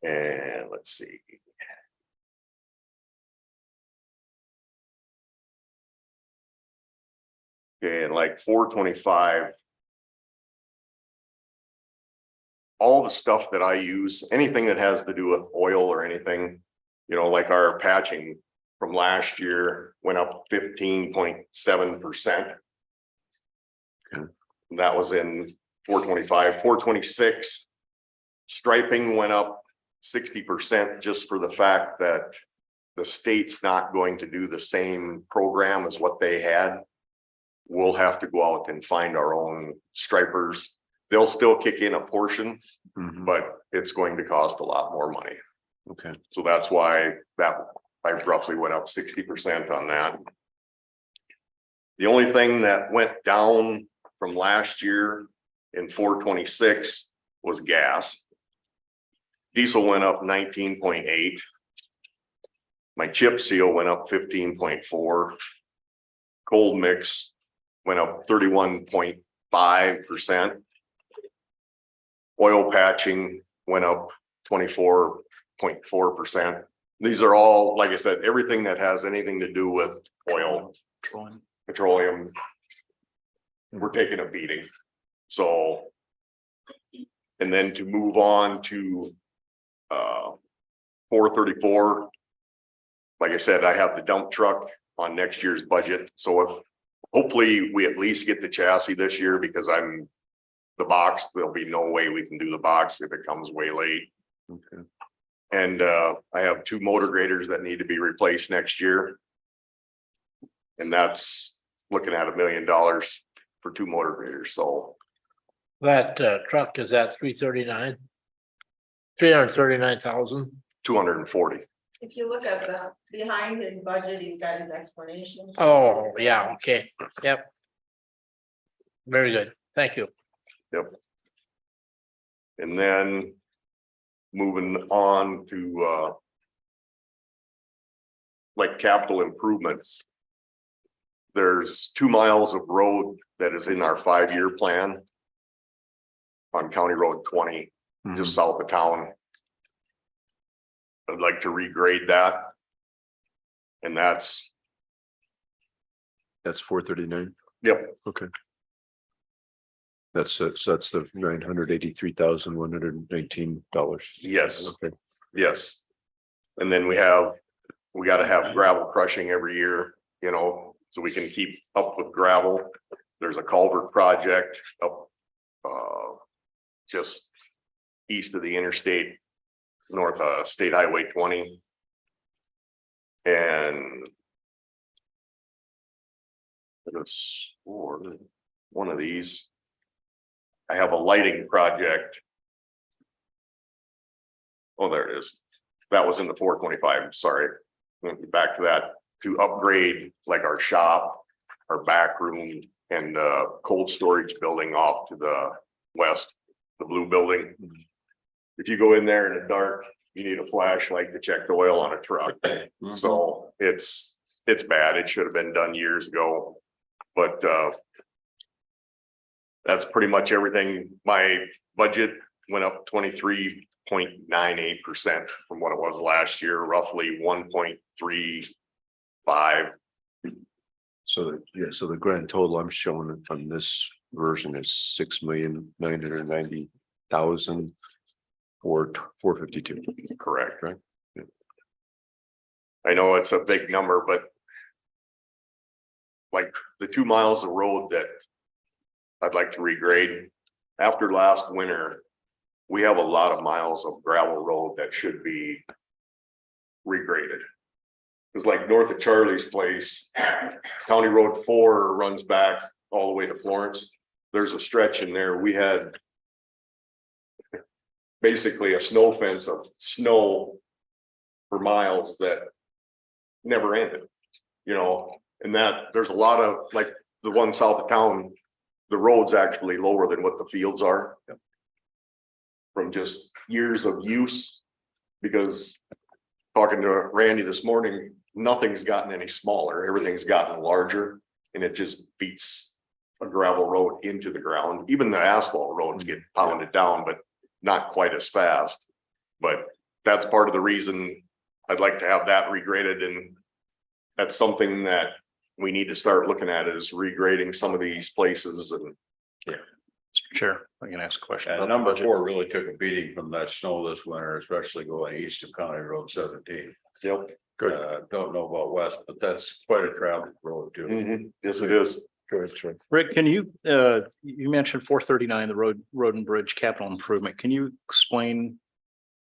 And let's see. Okay, and like 425. All the stuff that I use, anything that has to do with oil or anything, you know, like our patching from last year went up 15.7%. Okay. That was in 425, 426. Striping went up 60% just for the fact that the state's not going to do the same program as what they had. We'll have to go out and find our own stripers. They'll still kick in a portion, Mhm. but it's going to cost a lot more money. Okay. So that's why I roughly went up 60% on that. The only thing that went down from last year in 426 was gas. Diesel went up 19.8. My chip seal went up 15.4. Cold mix went up 31.5%. Oil patching went up 24.4%. These are all, like I said, everything that has anything to do with oil, petroleum. We're taking a beating. So, and then to move on to 434. Like I said, I have the dump truck on next year's budget. So if hopefully we at least get the chassis this year, because the box, there'll be no way we can do the box if it comes way late. Okay. And I have 2 motor graders that need to be replaced next year. And that's looking at $1 million for 2 motor graders. So That truck is at 339. 339,000. 240. If you look at the, behind his budget, he's got his explanation. Oh, yeah, okay, yep. Very good, thank you. Yep. And then moving on to like capital improvements. There's 2 miles of road that is in our 5-year plan on County Road 20, just south of town. I'd like to regrade that. And that's, That's 439. yep, Okay. So that's the $983,119. yes, Okay. yes. And then we gotta have gravel crushing every year, you know, so we can keep up with gravel. There's a culvert project up, just east of the interstate, north of State Highway 20. And it's one of these. I have a lighting project. Oh, there it is. That was in the 425, sorry. Back to that, to upgrade like our shop, our back room and cold storage building off to the west, the blue building. If you go in there in the dark, you need a flashlight to check the oil on a truck. So it's bad. It should have been done years ago. But that's pretty much everything. My budget went up 23.98% from what it was last year, roughly 1.35. So the grand total I'm showing from this version is 6,990,000 or 452. Correct. Right. Yeah. I know it's a big number, but like the 2 miles of road that I'd like to regrade after last winter, we have a lot of miles of gravel road that should be regraded. It's like north of Charlie's place, County Road 4 runs back all the way to Florence. There's a stretch in there. We had basically a snow fence of snow for miles that never ended, you know, and that there's a lot of like the one south of town, the road's actually lower than what the fields are. From just years of use, because talking to Randy this morning, nothing's gotten any smaller, everything's gotten larger, and it just beats a gravel road into the ground. Even the asphalt roads get pounded down, but not quite as fast. But that's part of the reason I'd like to have that regraded, and that's something that we need to start looking at, is regrading some of these places. And Mr. Chair, I can ask a question. And about the number budget. 4 really took a beating from that snow this winter, especially going east of County Road 17. yep. Don't know about west, but that's quite a traveled road too. Yes, it is. Go ahead, Troy. Rick, can you, you mentioned 439, the road and bridge capital improvement. Can you explain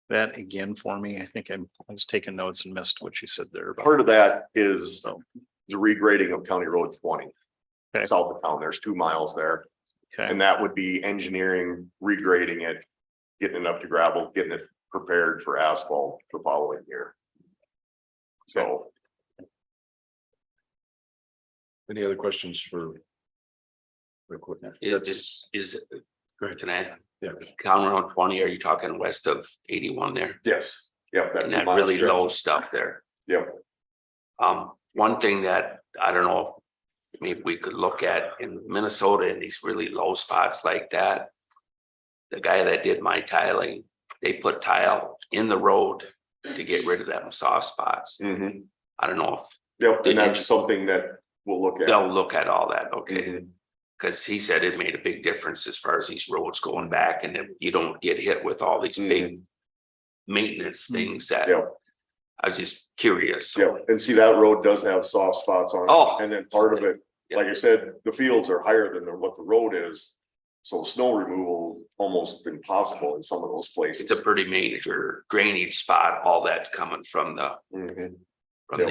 that again for me? I think I was taking notes and missed what you said there about. Part of that is the regrading of County Road 20. Okay. South of town, there's 2 miles there. Okay, And that would be engineering, regrading it, getting it up to gravel, getting it prepared for asphalt the following year. So Any other questions for? Real quick. Is, Go ahead. can I, Yeah. County Road 20, are you talking west of 81 there? yes, yep, And 2 that miles really stretch. low stuff there. Yep, One thing that I don't know, if maybe we could look at in Minnesota in these really low spots like that. The guy that did my tiling, they put tile in the road to get rid of them soft spots. mhm. I don't know if Yep, and that's something that we'll look at. they'll look at all that, okay? Mhm. Cause he said it made a big difference as far as these roads going back, and then you don't get hit with all these big maintenance things that. Yep. I was just curious. Yeah, and see, that road does have soft spots on it. Oh. And then part of it, like I said, the fields are higher than what the road is. So snow removal almost impossible in some of those places. It's a pretty major drainage spot. All that's coming from the Mhm.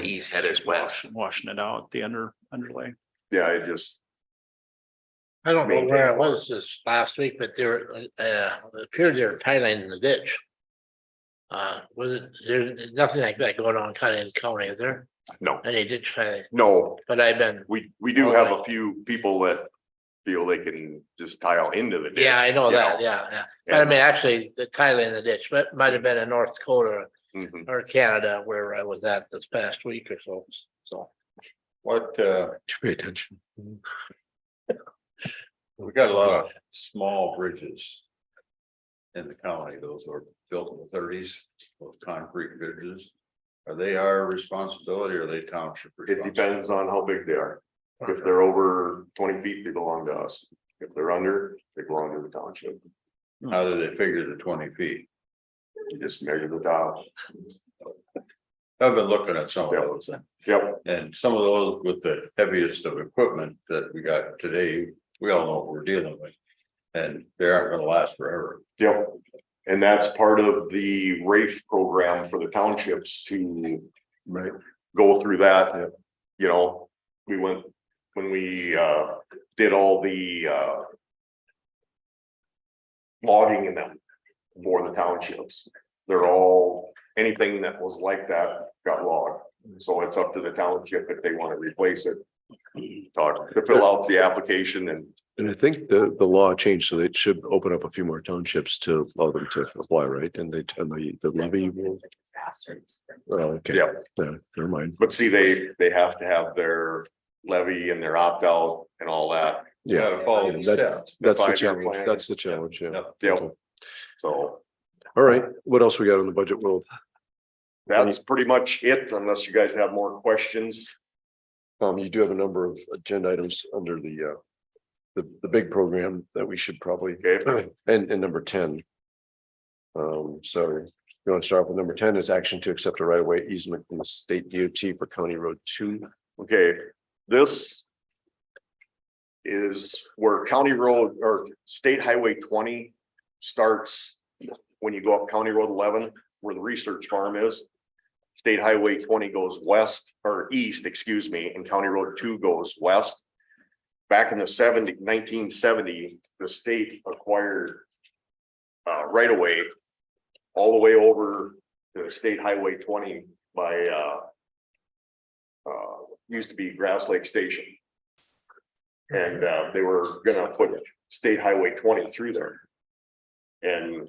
east head as west. washing it out, the underlay. Yeah, it just, I don't know where it was this last week, but there, it appeared they were tiling in the ditch. Was it, there's nothing like that going on kind of in county, is there? no, Any ditch tiling, no, but I've been, we do have a few people that feel they can just tile into the ditch. yeah, I know you that, yeah. But I mean, actually, the tiling in the ditch, but might have been in North Dakota Mhm. or Canada where I was at this past week or so, so. What, Pay attention. we got a lot of small bridges in the county. Those were built in the 30s, those concrete bridges. Are they our responsibility or are they township? It responsibility? depends on how big they are. If they're over 20 feet, they belong to us. If they're under, they belong to the township. How do they figure the 20 feet? You just measure the top. I've been looking at some of those Yep, and some of those with the heaviest of equipment that we got today, we all know what we're dealing with. And they aren't gonna last forever. yep. And that's part of the RAFE program for the townships to Right. go through that. Yep. You know, we went, when we did all the logging in them for the townships. They're all, anything that was like that got logged. So it's up to the township if they want to replace it. To fill out the application And I think the law changed, so it should open up a few more townships to allow them to apply, right? And the levy will, oh, okay. Yeah. Never mind. but see, they have to have their levy and their opt-out and all that. You Yeah, gotta follow the steps. that's the 5-year challenge. plan. That's the challenge, yeah. Yep. Yep. So All right, what else we got on the budget world? that's pretty much it, unless you guys have more questions. You do have a number of agenda items under the big program that we should probably, Okay. and number 10. So you want to start with number 10 is action to accept a right of way easement from the state DOT for County Road 2. Okay, this is where County Road or State Highway 20 starts when you go up County Road 11, where the research farm is. State Highway 20 goes west or east, excuse me, and County Road 2 goes west. Back in the 1970, the state acquired right of way all the way over to State Highway 20 by used to be Grass Lake Station. And they were gonna put State Highway 20 through there. And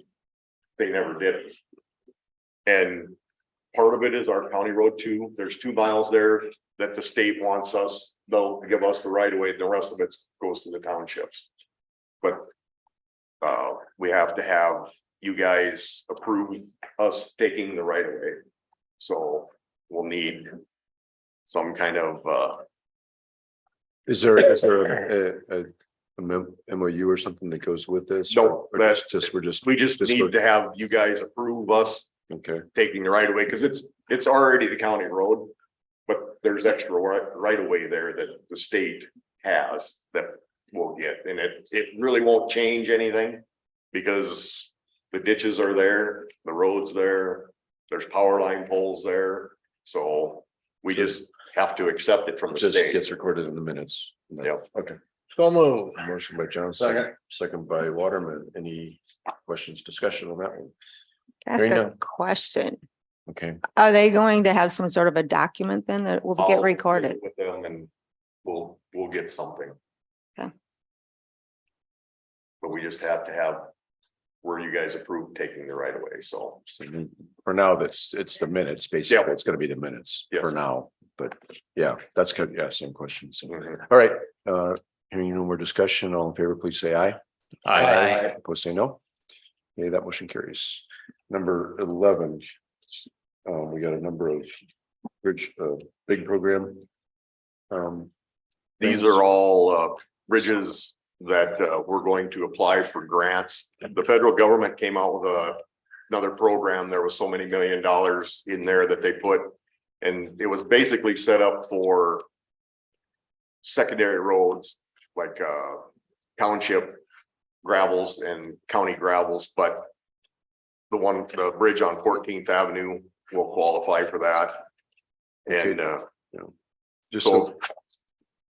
they never did it. And part of it is our County Road 2. There's 2 miles there that the state wants us, they'll give us the right of way, the rest of it goes to the townships. But we have to have you guys approve us taking the right of way. So we'll need some kind of Is there a MOU or something that goes with this? No, Or that's we're just. we just need to have you guys approve us Okay, taking the right of way, because it's already the county road. But there's extra right of way there that the state has that we'll get, and it really won't change anything. Because the ditches are there, the road's there, there's power line poles there, so we just have to accept it from the just state. gets recorded in the minutes. Yep. Okay, So move. motion by John, Second. second by Waterman. Any questions, discussion on that one? Ask a Karina? question. Okay, Are they going to have some sort of a document then that will I'll get visit recorded? with them and we'll get something. Okay. But we just have to have where you guys approve taking the right of way, so. so for now, it's the minutes, basically. Yep. It's gonna be the minutes for Yes. now, but yeah, that's good. Yeah, same question. So, Mhm. all right, hearing no more discussion, all in favor, please say aye. Aye. Opposed, say no. Okay, that motion carries. Number 11. We got a number of bridge, big program. These are all bridges that we're going to apply for grants. The federal government came out with another program. There was so many $1 million in there that they put. And it was basically set up for secondary roads like township gravels and county gravels, but the bridge on 14th Avenue will qualify for that. And Just so so.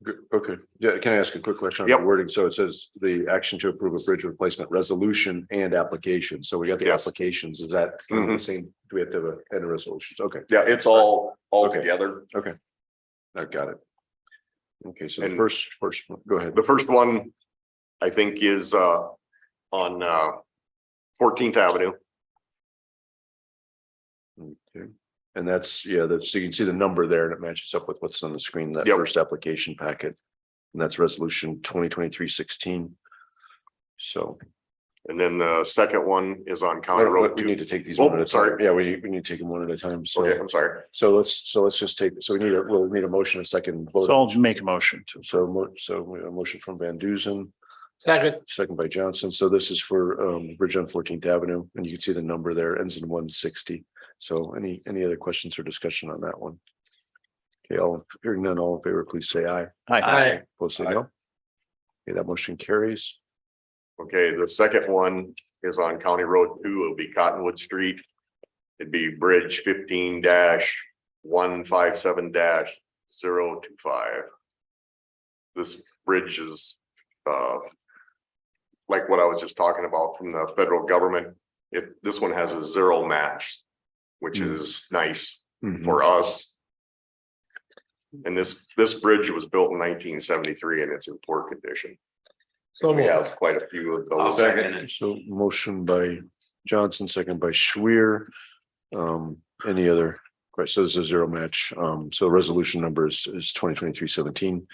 Good, okay, yeah, can I ask a quick question on the Yep. wording? So it says the action to approve a bridge replacement resolution and application. So we got the Yes. applications. Is that kind of the Mhm. same? Do we have to have a resolutions? Okay, yeah, it's all Okay. together. I got it. Okay, so the And- first, go ahead. The first one, I think, is on 14th Avenue. Okay. And that's, yeah, that's, so you can see the number there and it matches up with what's on the screen, that Yep. first application packet. And that's resolution 2023-16. So, And then the second one is on County Road We two. need to take these Oh, one at a time. sorry. Yeah, we need to take them one at a time. So, Okay, I'm sorry. so let's just take, so we'll need a motion, a second. vote. So I'll make a motion to. So we have a motion from Van Duzen, Second, second by Johnson. So this is for Bridge on 14th Avenue, and you can see the number there ends in 160. So any other questions or discussion on that one? Okay, all hearing none, all in favor, please say aye. Aye. Opposed, say no. Okay, that motion carries. Okay, the second one is on County Road two. It'll be Cottonwood Street. It'd be Bridge 15-157-025. This bridge is like what I was just talking about from the federal government. This one has a zero match, which is nice for us. And this bridge was built in 1973 and it's in poor condition. so We have quite a few of I'll those. second it. So motion by Johnson, second by Schwer. Any other questions? This is a zero match. So resolution number is 2023-17.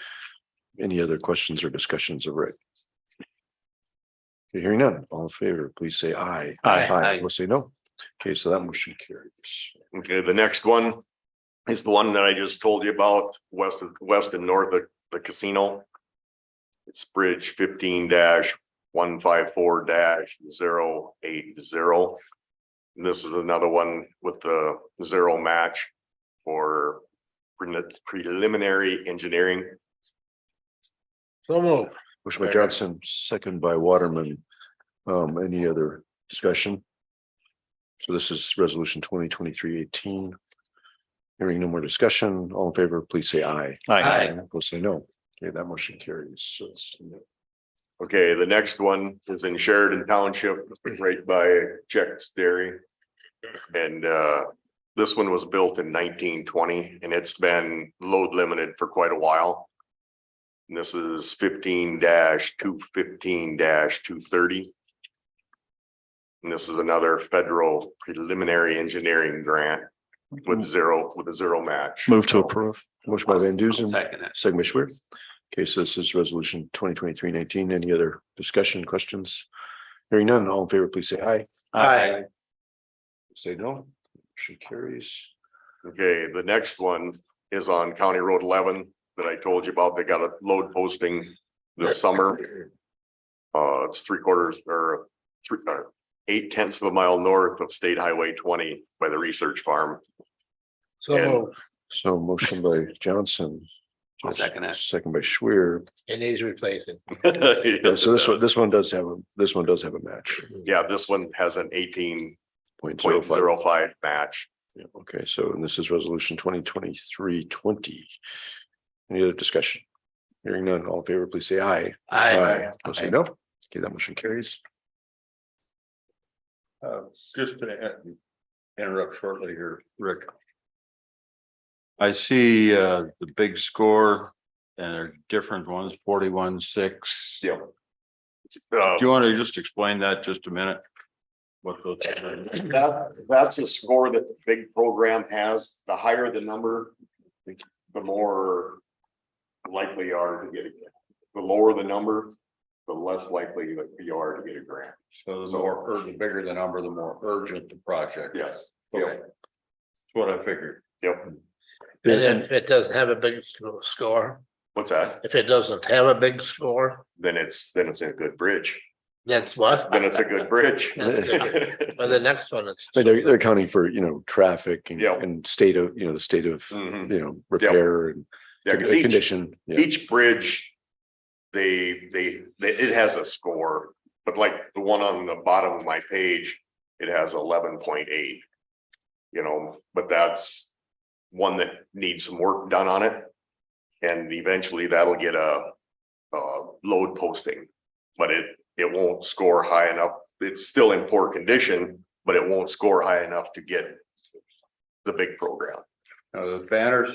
Any other questions or discussions of it? Okay, hearing none, all in favor, please say aye. Aye. We'll say no. Okay, so that motion carries. Okay, the next one is the one that I just told you about, west and north of the casino. It's Bridge 15-154-080. This is another one with the zero match for preliminary engineering. so move. Motion by Johnson, second by Waterman. Any other discussion? So this is resolution 2023-18. Hearing no more discussion, all in favor, please say aye. Aye. We'll say no. Okay, that motion carries. So it's Okay, the next one is in Sheridan Township, right by Check's Dairy. And this one was built in 1920 and it's been load limited for quite a while. And this is 15-215-230. And this is another federal preliminary engineering grant with a zero match. Move to approve. motion by Van Duzen, Second it. second by Schwer. Okay, so this is resolution 2023-19. Any other discussion, questions? Hearing none, all in favor, please say aye. Aye. Say no. Motion carries. Okay, the next one is on County Road 11 that I told you about. They got a load posting this summer. It's 8/10 of a mile north of State Highway 20 by the research farm. So And- move. So motion by Johnson. I'll second it. Second by Schwer. It needs replacing. Yeah, so this one does have a match. Yeah, this one has an 18.05 .05. match. Yeah, okay, so and this is resolution 2023-20. Any other discussion? Hearing none, all in favor, please say aye. I'll say no. Okay, that motion carries. Just to interrupt shortly here, Rick. I see the big score and there are different ones, 41-6. Yeah. Do you want to just explain that just a minute? What those? That's a score that the big program has. The higher the number, the more likely you are to get it. The lower the number, the less likely that you are to get a grant. So the bigger the number, the more urgent the project. Yes. Okay. Yep. That's what I figured. Yep. And if it doesn't have a big score, What's that? if it doesn't have a big score, Then it's a good bridge. that's what? Then it's a good bridge. That's good. But the next one, it's. But they're accounting for, traffic and, Yeah. and state of, the state of, Mhm. repair and Yeah, because condition. Yeah. each bridge, it has a score, but like the one on the bottom of my page, it has 11.8. But that's one that needs some work done on it. And eventually that'll get a load posting, but it won't score high enough. It's still in poor condition, but it won't score high enough to get the big program. Now, the banners,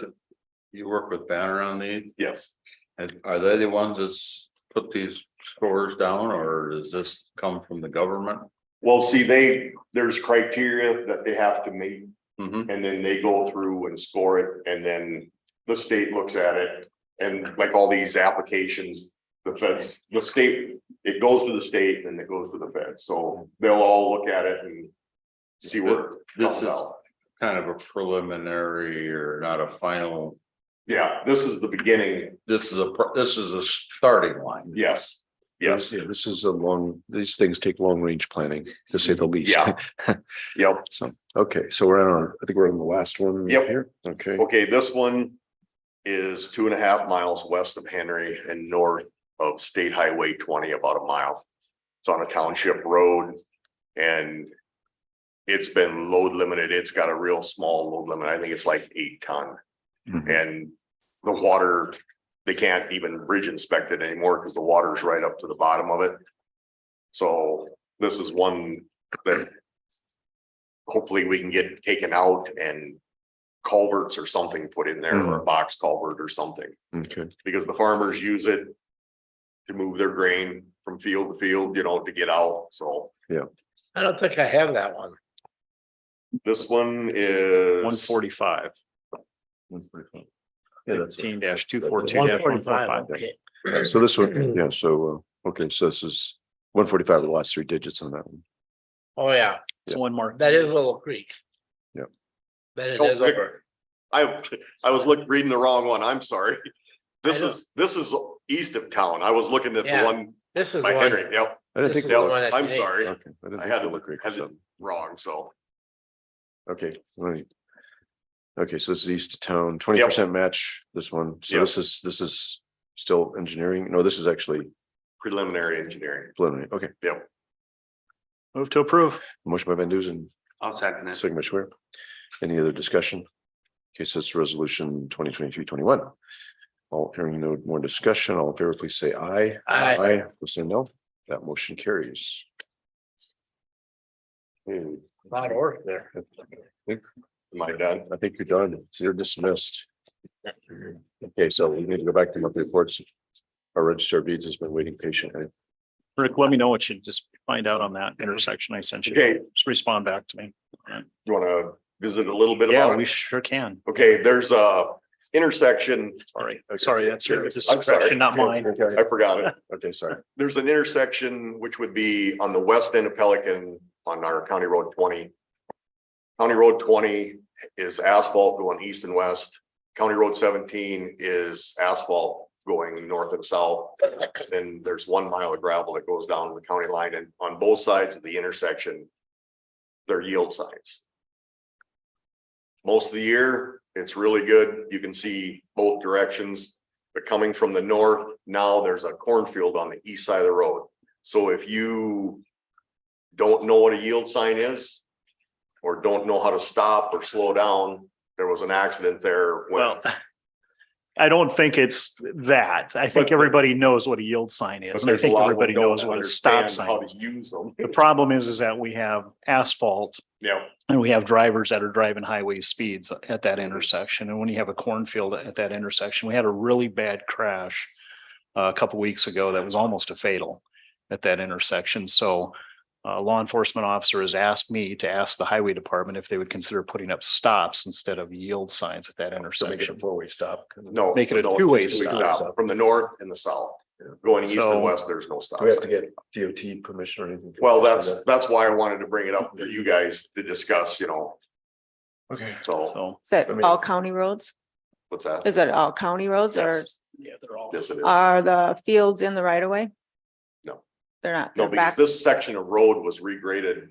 you work with Banner on these, Yes. and are they the ones that's put these scores down, or does this come from the government? Well, see, there's criteria that they have to meet. Mhm. And then they go through and score it, and then the state looks at it. And like all these applications, the feds, the state, it goes to the state and it goes to the feds, so they'll all look at it and see where it This comes is out. kind of a preliminary or not a final, Yeah, this is the beginning, this is a starting line. yes, yes, Yeah, this is a long, these things take long range planning, to say the least. Yeah. yep. So, okay, so we're on, I think we're on the last one. Yep. Here, okay. Okay, this one is 2.5 miles west of Henry and north of State Highway 20, about a mile. It's on a township road and it's been load limited. It's got a real small load limit. I think it's like 8 ton. Mhm. And the water, they can't even bridge inspect it anymore because the water's right up to the bottom of it. So this is one that hopefully we can get taken out and culverts or something put in there, or a box culvert or something, Okay, because the farmers use it to move their grain from field to field, you know, to get out. So I don't think I have that one. this one is 145. yeah, that's it. 15-242. 145, okay. So this one, yeah, so, okay, so this is 145, the last 3 digits on that one. Oh, yeah, It's one mark. that is Little Creek. Yep. That it Oh, is over. I was reading the wrong one. I'm sorry. This I know. is east of town. I was looking at the Yeah. one This is by one. Henry. Yep, I didn't This think, is it the was- one that I'm you need. sorry. okay, I didn't I think had the to Lick Creek had was it something. wrong, so. Okay, right. Okay, so this is east of town, 20% match, this one. So Yep. this is still engineering. No, this is actually Preliminary engineering. preliminary. Okay, Move to approve. motion by Van Duzen, I'll second it. second by Schwer. Any other discussion? Okay, so it's resolution 2023-21. All hearing no more discussion, all in favor, please say aye. Aye. Aye, please say no. That motion carries. Okay, Lot of work there. Am I done? I think you're done. You're dismissed. Okay, so we need to go back to monthly reports. Our register of deeds has been waiting patiently. Rick, let me know what you just find out on that intersection I sent you. Okay. Just respond back to me. You wanna visit a little bit Yeah, about we it? sure can. Okay, there's a intersection. Sorry, that's your I'm sorry. discretion, not mine. I forgot it. Okay, sorry. There's an intersection which would be on the west end of Pelican on our County Road 20. County Road 20 is asphalt going east and west. County Road 17 is asphalt going north and south. Then there's 1 mile of gravel that goes down to the county line, and on both sides of the intersection, they're yield signs. Most of the year, it's really good. You can see both directions. But coming from the north, now there's a cornfield on the east side of the road. So if you don't know what a yield sign is, or don't know how to stop or slow down, there was an accident there. when- Well, I don't think it's that. I think But- everybody knows what a yield sign but is. And I there's a think lot of them everybody don't knows what a stop understand how sign is. to use them. The problem is that we have asphalt Yeah, and we have drivers that are driving highway speeds at that intersection. And when you have a cornfield at that intersection, we had a really bad crash a couple weeks ago that was almost a fatal at that intersection. So a law enforcement officer has asked me to ask the highway department if they would consider putting up stops instead of yield signs at that So make it a intersection. 4-way stop. no. Make it a no, two-way two-way stop. From the north and the south. Going east So- and west, there's no stop. Do we have to sign. get DOT permission or anything? Well, that's why I wanted to bring it up for you guys to discuss, you know, Okay. so So, Is it I mean- all county roads? what's that? Is it all county roads or Yes. yeah, they're all. Yes, it is. are the fields in the right of way? No. They're not. No, They're because back. this section of road was regraded,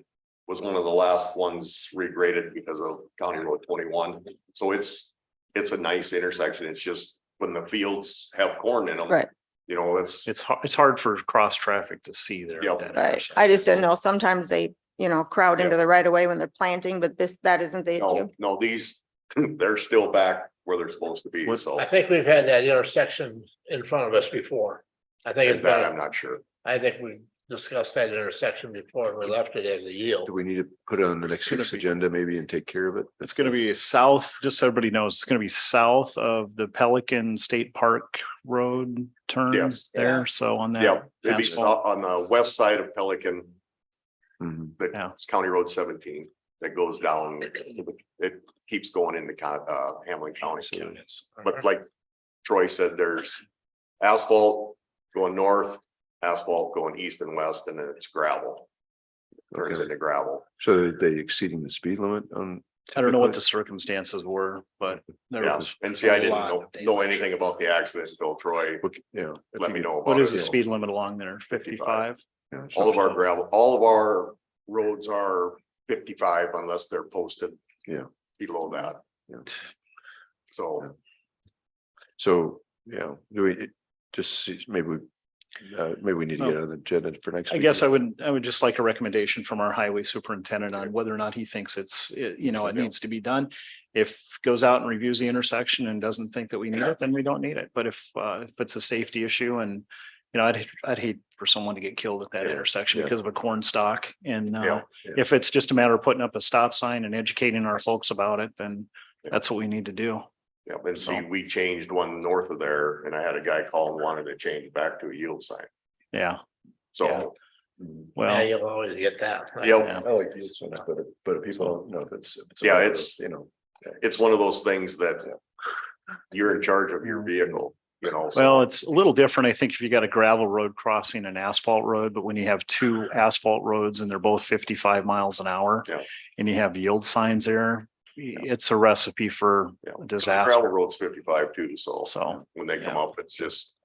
was one of the last ones regraded because of County Road 21. So it's a nice intersection. It's just when the fields have corn in them. Right. You know, it's, It's hard for cross traffic to see there. at Yep. that Right. intersection. I just didn't know. Sometimes they, crowd into Yeah. the right of way when they're planting, but that isn't the no, issue. no, these, they're still back where they're supposed to be, What- so. I think we've had that intersection in front of us before. I think it's That I'm been, not sure. I think we discussed that intersection before and we left it as a yield. Do we need to put it on the It's next gonna week's be- agenda maybe and take care of it? It's gonna be south, just so everybody knows, it's gonna be south of the Pelican State Park Road turn Yes. there, so on that. Yep, it'd be asphalt. on the west side of Pelican, Mhm. Yeah. that's County Road 17, that goes down, it keeps going into Hamlin County. But like Troy said, there's asphalt going north, asphalt going east and west, and then it's gravel. Turns Okay. into gravel. So are they exceeding the speed limit on? I don't know what the circumstances were, but there Yeah, was. and see, I didn't lot know, of know damage. anything about the accident until Troy Okay, yeah. if let you me could- know about What it. is the so speed limit along there? 55? yeah, All of so- our gravel, all of our roads are 55 unless they're posted. Yeah. Below that, Yeah. so. So, yeah, do we just see, maybe we need to get on the agenda for next I week. guess I would just like a recommendation from our highway superintendent on whether or not he thinks it Yeah. needs to be done. If goes out and reviews the intersection and doesn't think that we need it, then we don't need it. But if it's a safety issue and, I'd hate for someone to get killed at that Yeah, intersection yeah. because of a corn stalk. And Yeah, if it's just a matter of putting up a stop sign and educating our folks about it, then that's what we need to do. yeah, and see, So- we changed one north of there and I had a guy call and wanted to change back to a yield sign, Yeah, so. Yeah, well, you'll always get that. right? Yep. yeah. I like yield signs, but people don't know if it's. a Yeah, matter of, it's- You know, It's one of those things that you're in charge of your vehicle, so. Well, it's a little different, I think, if you got a gravel road crossing an asphalt road, but when you have two asphalt roads and they're both 55 miles an hour. Yeah. And you have yield signs there, it's a recipe for Yeah. a Gravel disaster. road's 55 too, so So, when they come yeah. up, it's just,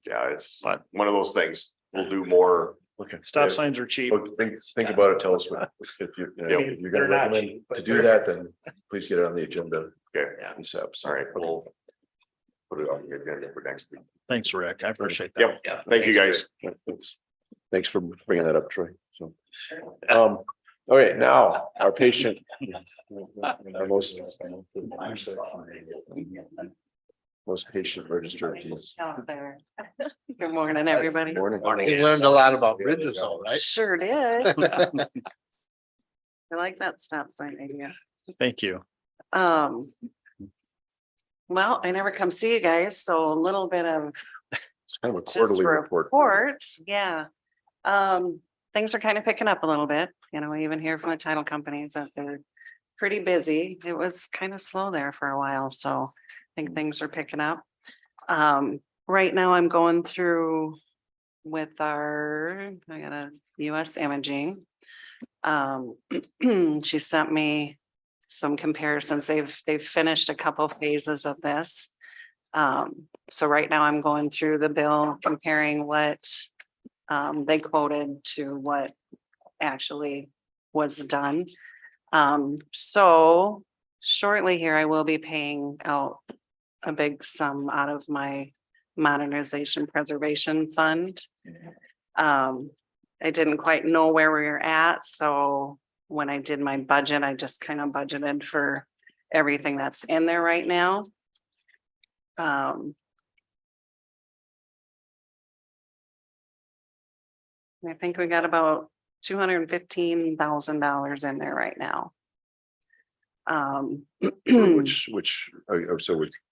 yeah, it's But- one of those things. We'll do more. okay. stop Yeah. signs are cheap. Look, think about it, tell us what, if you, Yeah. if you're gonna They're not recommend cheap, but to do they're- that, then please get it on the agenda. Okay, ASAP. So, all right, we'll put it on the agenda for next week. Thanks, Rick. I appreciate that. Yep, thank you, guys. Thanks for bringing that up, Troy. So, okay, now our patient. Our most patient registered. Out there. Good morning, everybody. Morning. You learned a lot about bridges, all right? Sure did. I like that stop sign idea. Thank you. Well, I never come see you guys, so a little bit of It's kind of a just quarterly report. report, yeah. Things are kind of picking up a little bit, I even hear from the title companies that they're pretty busy. It was kind of slow there for a while, so I think things are picking up. Right now I'm going through with I got a US imaging. She sent me some comparisons. They've finished a couple phases of this. So right now I'm going through the bill, comparing what they quoted to what actually was done. So shortly here, I will be paying out a big sum out of my modernization preservation fund. I didn't quite know where we were at, so when I did my budget, I just kind of budgeted for everything that's in there right now. I think we got about $215,000 in there right now. So which.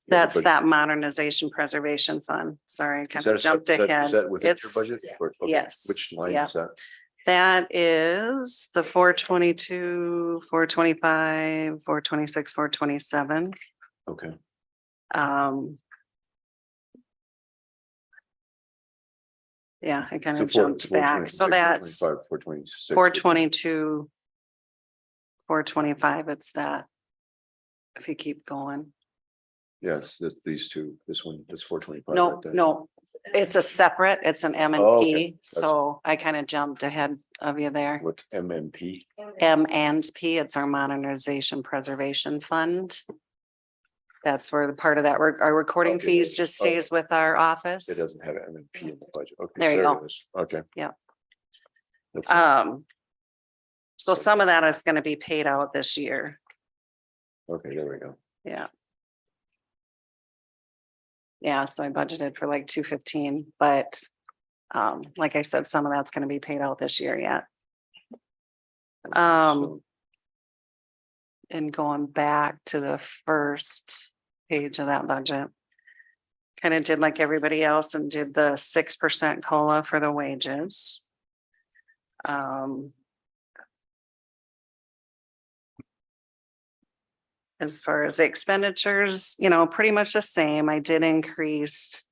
That's but that modernization preservation fund. Sorry, I is kind that of a jumped is that ahead. within your It's, budget? Or- okay, yes, Which line yeah. is that? that is the 422, 425, 426, 427. Okay, Yeah, I kind so of jumped back. So that's 426. 422. 425, it's that. If you keep going. Yes, these two, this one, this 425. No, no, it's a separate, it's an M and Oh, okay. P, so I kind of jumped ahead of you there. What MMP? M and P, it's our modernization preservation fund. That's where the part of that, our recording Okay, fees yes. just stays with our office. It doesn't have MMP in the budget. Okay. There you it go. is. Okay. Yeah. That's it. So some of that is gonna be paid out this year, Okay, there we go. yeah. Yeah, so I budgeted for like 215, but like I said, some of that's gonna be paid out this year yet. And going back to the first page of that budget. Kind of did like everybody else and did the 6% COLA for the wages. As far as the expenditures, pretty much the same. I did increase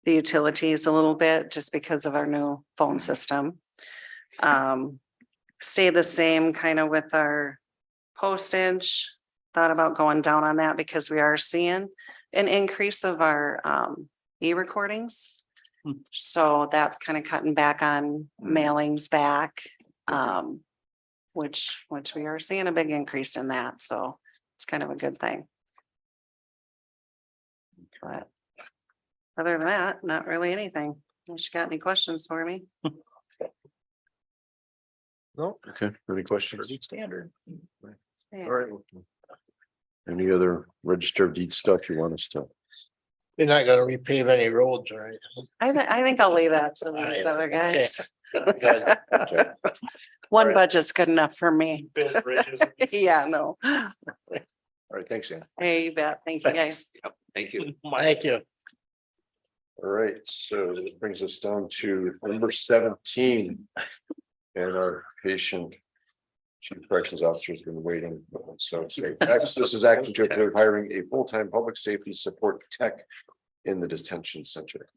the utilities a little bit just because of our new phone system. Stay the same kind of with our postage. Thought about going down on that because we are seeing an increase of our e-recordings. So that's kind of cutting back on mailings back. Which we are seeing a big increase in that, so it's kind of a good thing. But other than that, not really anything. Unless you got any questions for me? No, Okay, any questions? Pretty standard. Yeah. All right. Any other register of deed stuff you want us to? you're not gonna repave any roads or anything. I think I'll leave that to these other guys. Good. Okay. One Alright. budget's good enough for me. Build bridges. Yeah, no. All right, thanks, Ann. Hey, you bet. Thank you, guys. Thank you. Thank you. All right, so that brings us down to number 17. And our patient. Chief Corrections Officer has been waiting, so this is actually to approve hiring a full-time public safety support tech in the detention center.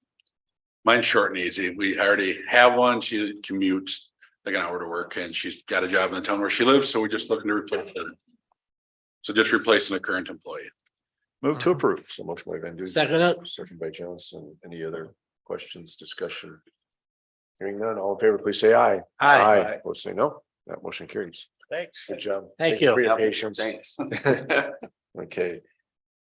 Mine's short and easy. We already have one. She commutes like an hour to work and she's got a job in the town where she lives. So we're just looking to replace her. So just replacing a current employee. Move to approve. So motion by Van Duzen. Second it. Second by Johnson. Any other questions, discussion? Hearing none, all in favor, please say aye. Aye. Opposed, say no. That motion carries. Thanks. Good job. Thank you. For your patience. Thanks. Okay.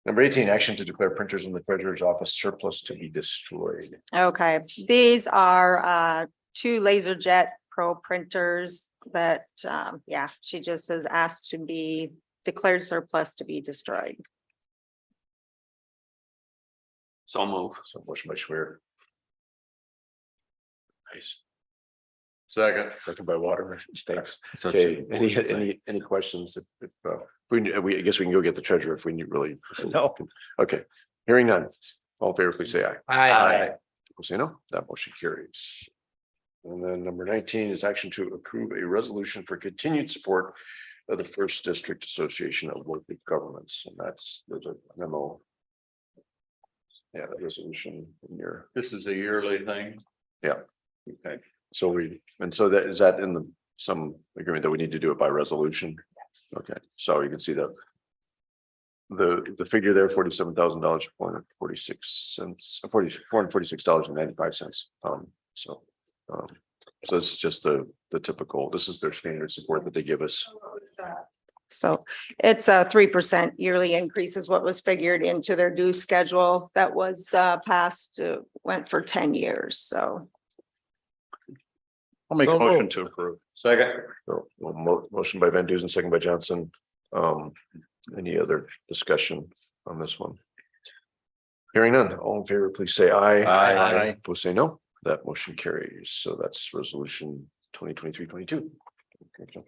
Number 18, action to declare printers in the treasurer's office surplus to be destroyed. Okay, these are two LaserJet Pro printers that, yeah, she just has asked to be declared surplus to be destroyed. So move. So motion by Schwer. Nice. Second by Waterman. Thanks. So- Okay, any questions? If I guess we can go get the treasurer if we need really. No. Okay, hearing none. All in favor, please say aye. Aye. We'll say no, that motion carries. And then number 19 is action to approve a resolution for continued support of the First District Association of Local Governments, and there's a memo. Yeah, the resolution in your, This is a yearly thing. yeah. Okay. So that is that in some agreement that we need to do it by resolution? Okay, so you can see the figure there, $47,000, $446, $446.95. So it's just the typical, this is their standard support that they give us. So it's a 3% yearly increase is what was figured into their due schedule that was passed, went for 10 years, so. I'll make a So motion moved. to approve. Second. So, motion by Van Duzen, second by Johnson. Any other discussion on this one? Hearing none, all in favor, please say aye. Aye. Opposed, say no. That motion carries. So that's resolution 2023-22.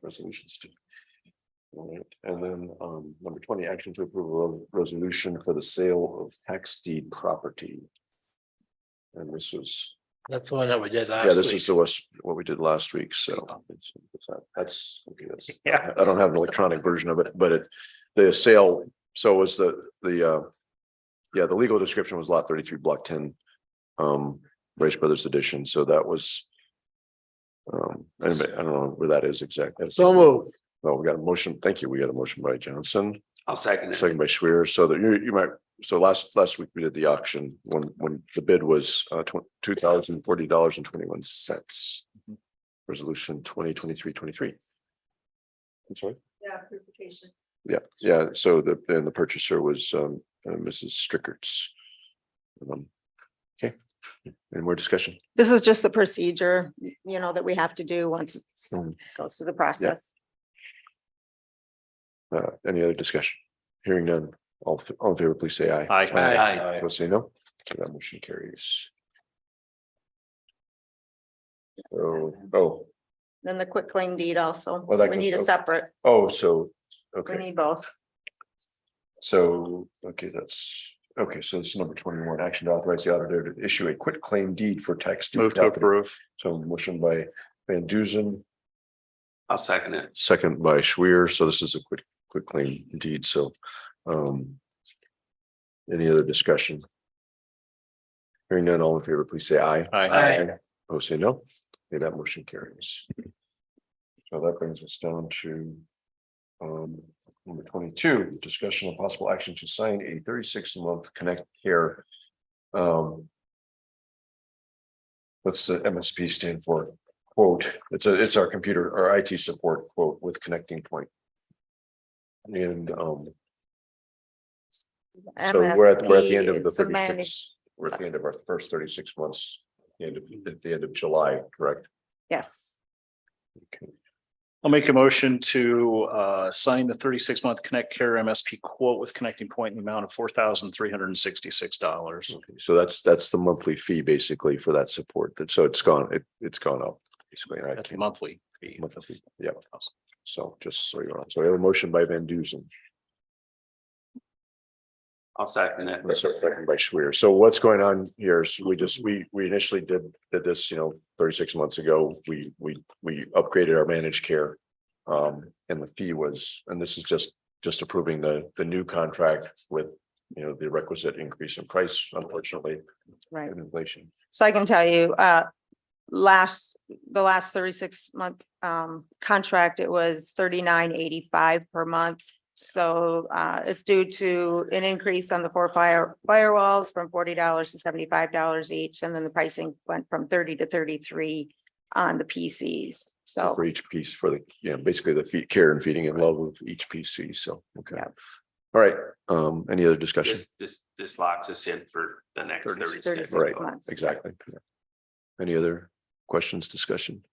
Resolutions too. All right, and then number 20, action to approve a resolution for the sale of tax deed property. And this was, That's the one that we did last yeah, this week. is what we did last week, so that's, okay, that's, Yeah. I don't have an electronic version of it, but the sale, so was the legal description was lot 33, block 10, Rice Brothers edition, so that was anybody, I don't know where that is exactly. So moved. Oh, we got a motion, thank you, we got a motion by Johnson, I'll second it. second by Schwer, so that you might, so last week we did the auction when the bid was $2,040.21. Resolution 2023-23. I'm sorry, Yeah, purification. yeah, so the purchaser was Mrs. Strickerts. Okay, any more discussion? This is just the procedure, that we have to do once it Mhm. goes through the process. Any other discussion? Hearing none, all in favor, please say aye. Aye. Aye. Opposed, say no. Okay, that motion carries. Oh, Then the quick claim deed also, Well, that we goes- need a okay. separate, so, we okay, need both. so, okay, so this is number 21, action to authorize the auditor to issue a quit claim deed for tax. deed Move to property. approve. So motion by Van Duzen, I'll second it. second by Schwer, so this is a quick claim deed, so. Any other discussion? Hearing none, all in favor, please say aye. Aye. Opposed, say no. Okay, that motion carries. So that brings us down to number 22, discussion of possible action to sign a 36-month Connect Care. What's the MSP stand for? Quote, it's our computer, our IT support quote with Connecting Point. And so we're at the end of the MSP, it's a managed- 36, we're at the end of our first 36 months, at the end of July, correct? Yes, Okay. I'll make a motion to sign the 36-month Connect Care MSP quote with Connecting Point in the amount of $4,366. Okay, so that's the monthly fee basically for that support. So it's gone up basically. and I That's a can't- monthly fee. monthly fee, yeah. So just so you know, so we have a motion by Van Duzen, I'll second it. second by Schwer. So what's going on here is we initially did this, 36 months ago. We upgraded our managed care. And the fee was, and this is just approving the new contract with, the requisite increase in price, unfortunately, right. with inflation. So I can tell you, the last 36-month contract, it was $39.85 per month. So it's due to an increase on the 4 firewalls from $40 to $75 each. And then the pricing went from 30 to 33 on the PCs. So For each piece for the, basically the care and feeding and love of each PC. So, okay. Yeah. All right. Any other discussion? This locks us in for the next 36. 36 Right. months. Exactly. Yeah. Any other questions, discussion?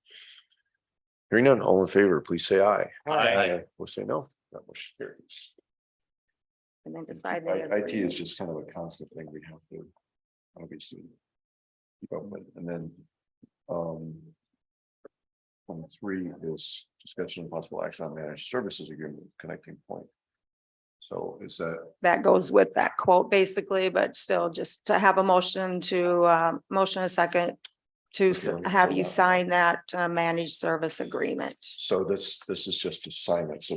Hearing none, all in favor, please say aye. Aye. We'll say no. That motion carries. And then decide. IT is just kind of a constant thing we have to obviously keep up with. And then 23 is discussion of possible action on managed services agreement with Connecting Point. So is That goes with that quote basically, but still just to have a motion motion a second to have you sign that managed service agreement. so this is just to sign it. So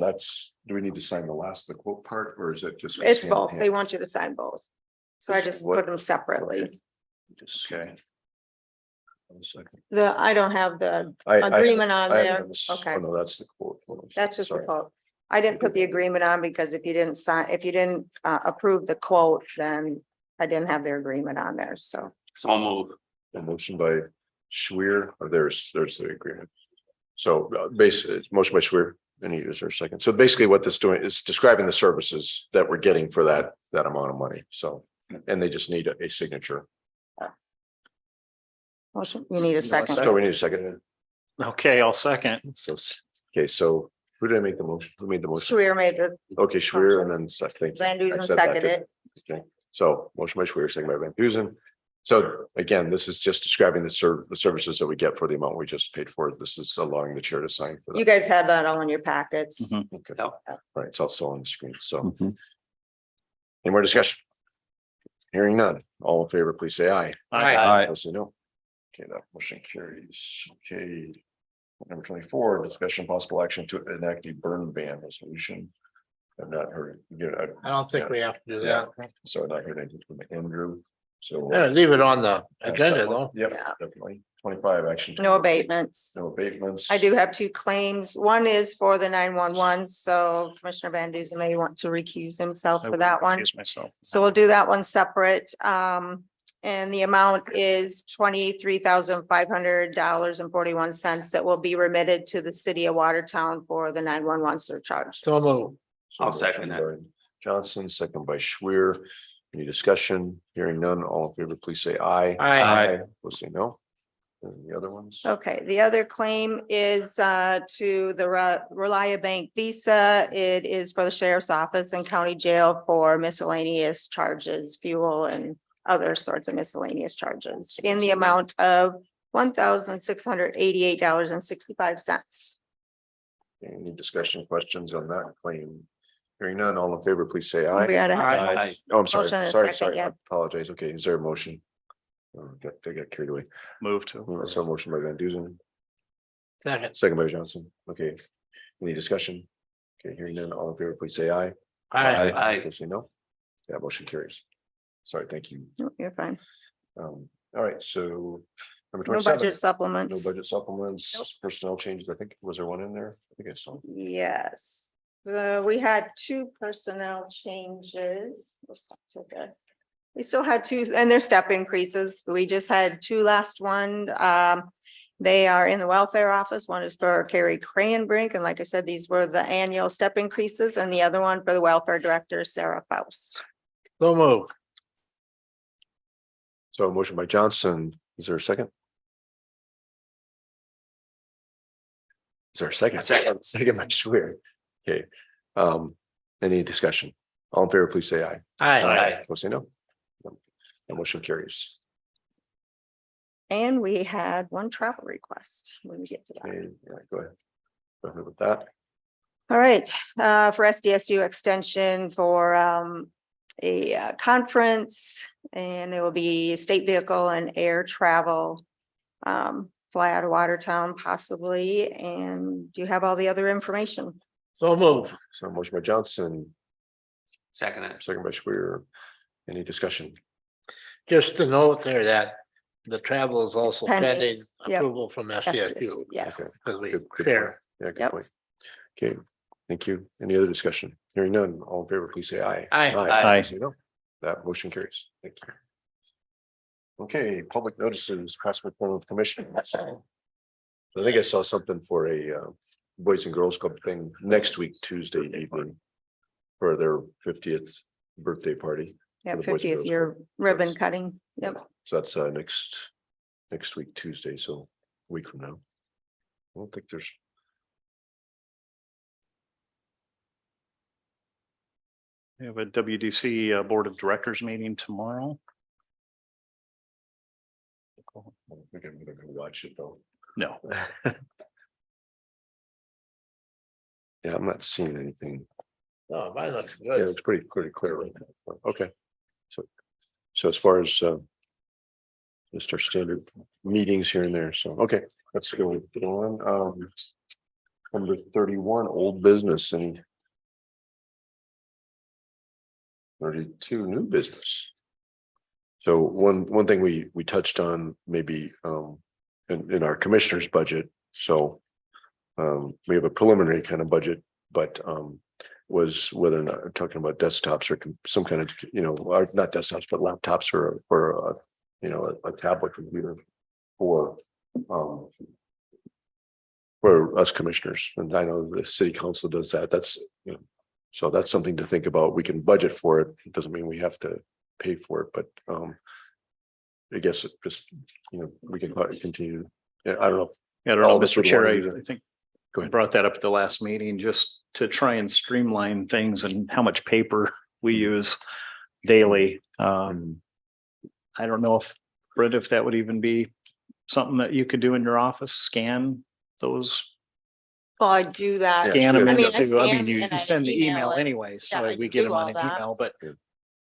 do we need to sign the quote part or is it just? It's hand in both. hand? They want you to sign both. So I just What- put them separately. Just Okay. 1 second. I don't have the I agreement on I there. have this- Okay, Oh, no, that's the quote. Hold on. that's just the Sorry. quote. I didn't put the agreement on because if you didn't approve the quote, then I didn't have their agreement on there. So So move. A motion by Schwer, or there's the agreement. So basically, it's motion by Schwer, is there a second? So basically what this doing is describing the services that we're getting for that amount of money. So, and they just need a signature. motion, you need a second. So we need a second. Okay, I'll second. So, okay, so who did I make the motion? Who made the motion? Schwer made the, Okay, Schwer and then second. Van Duzen seconded it. Okay, so motion by Schwer, second by Van Duzen. So again, this is just describing the services that we get for the amount we just paid for. This is allowing the chair to sign for You that. guys had that all in your packets. Mhm. Okay. No. Right, it's also on the screen, so. Mhm. Any more discussion? Hearing none, all in favor, please say aye. Aye. Opposed, say no. Okay, that motion carries. Okay. Number 24, discussion possible action to enact a burn ban resolution. I've not heard, I don't think we have to do that. so I've not heard anything from Andrew, so. Yeah, leave it on the agenda though. Yep, Yeah. definitely. 25 action. No abatements. No abatements. I do have 2 claims. One is for the 911, so Commissioner Van Duzen may want to recuse himself I for will that one. recuse myself. So we'll do that one separate. And the amount is $23,500.41 that will be remitted to the city of Watertown for the 911 surcharge. So move. So I'll second motion by Johnson, second by Schwer. Any discussion? Hearing none, all in favor, please say aye. Aye. We'll say no. And the other ones? Okay, the other claim is to the Reliabank Visa. It is for the sheriff's office and county jail for miscellaneous charges, fuel and other sorts of miscellaneous charges in the amount of $1,688.65. Any discussion, questions on that claim? Hearing none, all in favor, please say aye. We gotta have- Aye. Oh, I'm sorry, Motion and a sorry, second, sorry. I yeah. apologize. Okay, is there a motion? They got carried away. Move to. So motion by Van Duzen, Second. second by Johnson. Okay. Any discussion? Okay, hearing none, all in favor, please say aye. Aye. Aye. Please say no. That motion carries. Sorry, thank you. No, you're fine. All right, so. Number No 27. budget No supplements. budget supplements, personnel changes. I think, was there one in there? I think I saw. Yes, we had 2 personnel changes. We'll stop to this. We still had 2, and they're step increases. We just had 2 last one. They are in the welfare office. One is for Carrie Cranbrink, and like I said, these were the annual step increases, and the other one for the welfare director, Sarah Faust. So move. So a motion by Johnson. Is there a second? Is there a second? Second by Schwer. Okay. Any discussion? All in favor, please say aye. Aye. Opposed, say no. The motion carries. And we had 1 travel request when we get to that. Okay, yeah, go ahead. Go ahead with that. All right, for SDSU extension for a conference, and it will be state vehicle and air travel. Fly out of Watertown possibly, and do you have all the other information? So move. So motion by Johnson, Second. second by Schwer. Any discussion? Just to note there that the travel is also Pending. pending Yep. approval from SDSU. Yes. Because we Good point. share. Yeah, good Yep. point. Okay, thank you. Any other discussion? Hearing none, all in favor, please say aye. Aye. Aye. Say no. That motion carries. Thank you. Okay, public notices, past report of commission. So I think I saw something for a Boys and Girls Club thing next week, Tuesday evening. For their 50th birthday party. Yeah, For the Boys and 50th Girls year Club. ribbon cutting. Yep. So that's next week, Tuesday, so a week from now. I don't think there's. We have a WDC Board of Directors meeting tomorrow. We're gonna watch it though. No, Yeah, I'm not seeing anything. Oh, mine looks Yeah, good. it's pretty clear right now. Okay. So as far as just our standard meetings here and there, so, okay, let's go on. Number 31, old business and 32, new business. So one thing we touched on maybe in our commissioner's budget, so we have a preliminary kind of budget, but was whether or not we're talking about desktops or some kind of, or not desktops, but laptops or a tablet computer for us commissioners. And I know the city council does that. That's, so that's something to think about. We can budget for it. It doesn't mean we have to pay for it, but I guess it just, we can continue. Yeah, I don't know. I don't All know, of us Mr. would Chair, wanna do that. I think Go I ahead. brought that up at the last meeting, just to try and streamline things and how much paper we use daily. I don't know if, Brett, if that would even be something that you could do in your office, scan those, Well, I do that. scan them I mean, I into, scan you and I send the email email it. anyway, Yeah, so I we get do them all on an that. email, but Yeah.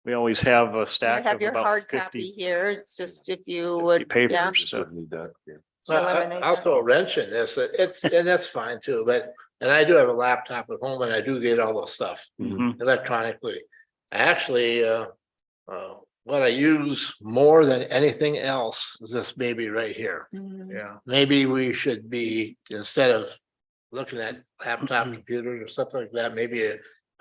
we always have a You stack have of your about hard copy 50 here. It's just if you 50 would, yeah. papers. Just wouldn't need that. Yeah. eliminate I'll that. throw a wrench in this. And that's fine too, and I do have a laptop at home and I do get all those stuff Mhm. electronically. Actually, what I use more than anything else is this baby right here. Mhm. Yeah. Maybe we should be, instead of looking at laptop computers or something like that, maybe a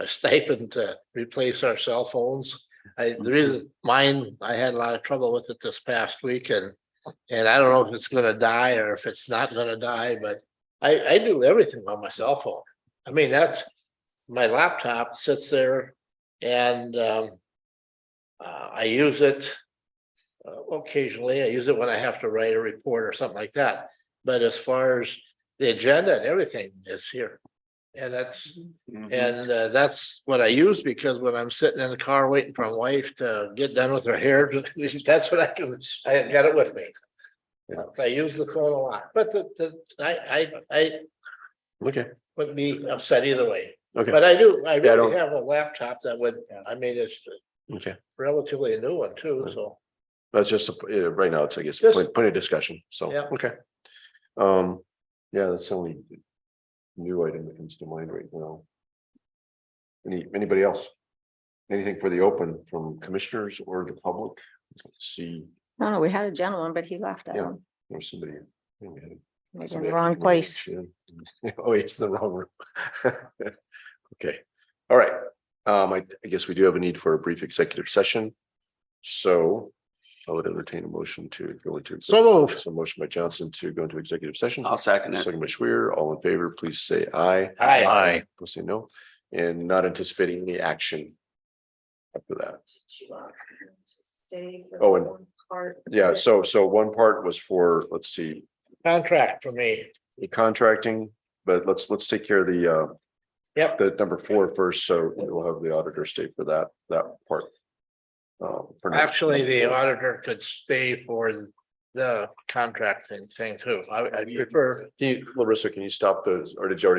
stipend to replace our cell phones. The reason mine, I had a lot of trouble with it this past week and I don't know if it's gonna die or if it's not gonna die, but I do everything on my cell phone. I mean, that's, my laptop sits there and I use it occasionally. I use it when I have to write a report or something like that. But as far as the agenda and everything is here. And that's what I use, because when I'm sitting in the car waiting for my wife to get done with her hair, that's what I can, I got it with me. So I use the phone a lot, but I Okay, wouldn't be upset either way. okay, But I really don't- have a laptop that would, I mean, it's okay. relatively a new one too, so. That's just, right now, it's, I guess, Just- plenty of discussion, so, Yeah. okay. Yeah, that's the only new item that comes to mind right now. Anybody else? Anything for the open from commissioners or the public? Let's see, No, no, we had a gentleman, but he left. I Yeah. don't, Or somebody. Maybe maybe in somebody the wrong place. Oh, it's in the wrong room. Okay, all right. I guess we do have a need for a brief executive session. So I would entertain a motion to go into. So moved. So motion by Johnson to go into executive session. I'll second it. Second by Schwer, all in favor, please say aye. Aye. Aye. We'll say no, and not anticipating any action. After that, Stay for Oh, and- one part. yeah, so one part was for, let's see, Contract for me. the contracting, but let's take care of the Yep. the number 4 first, so we'll have the auditor state for that part. For now. Actually, the auditor could stay for the contracting thing too. I prefer. Larissa, can you stop those, or did you already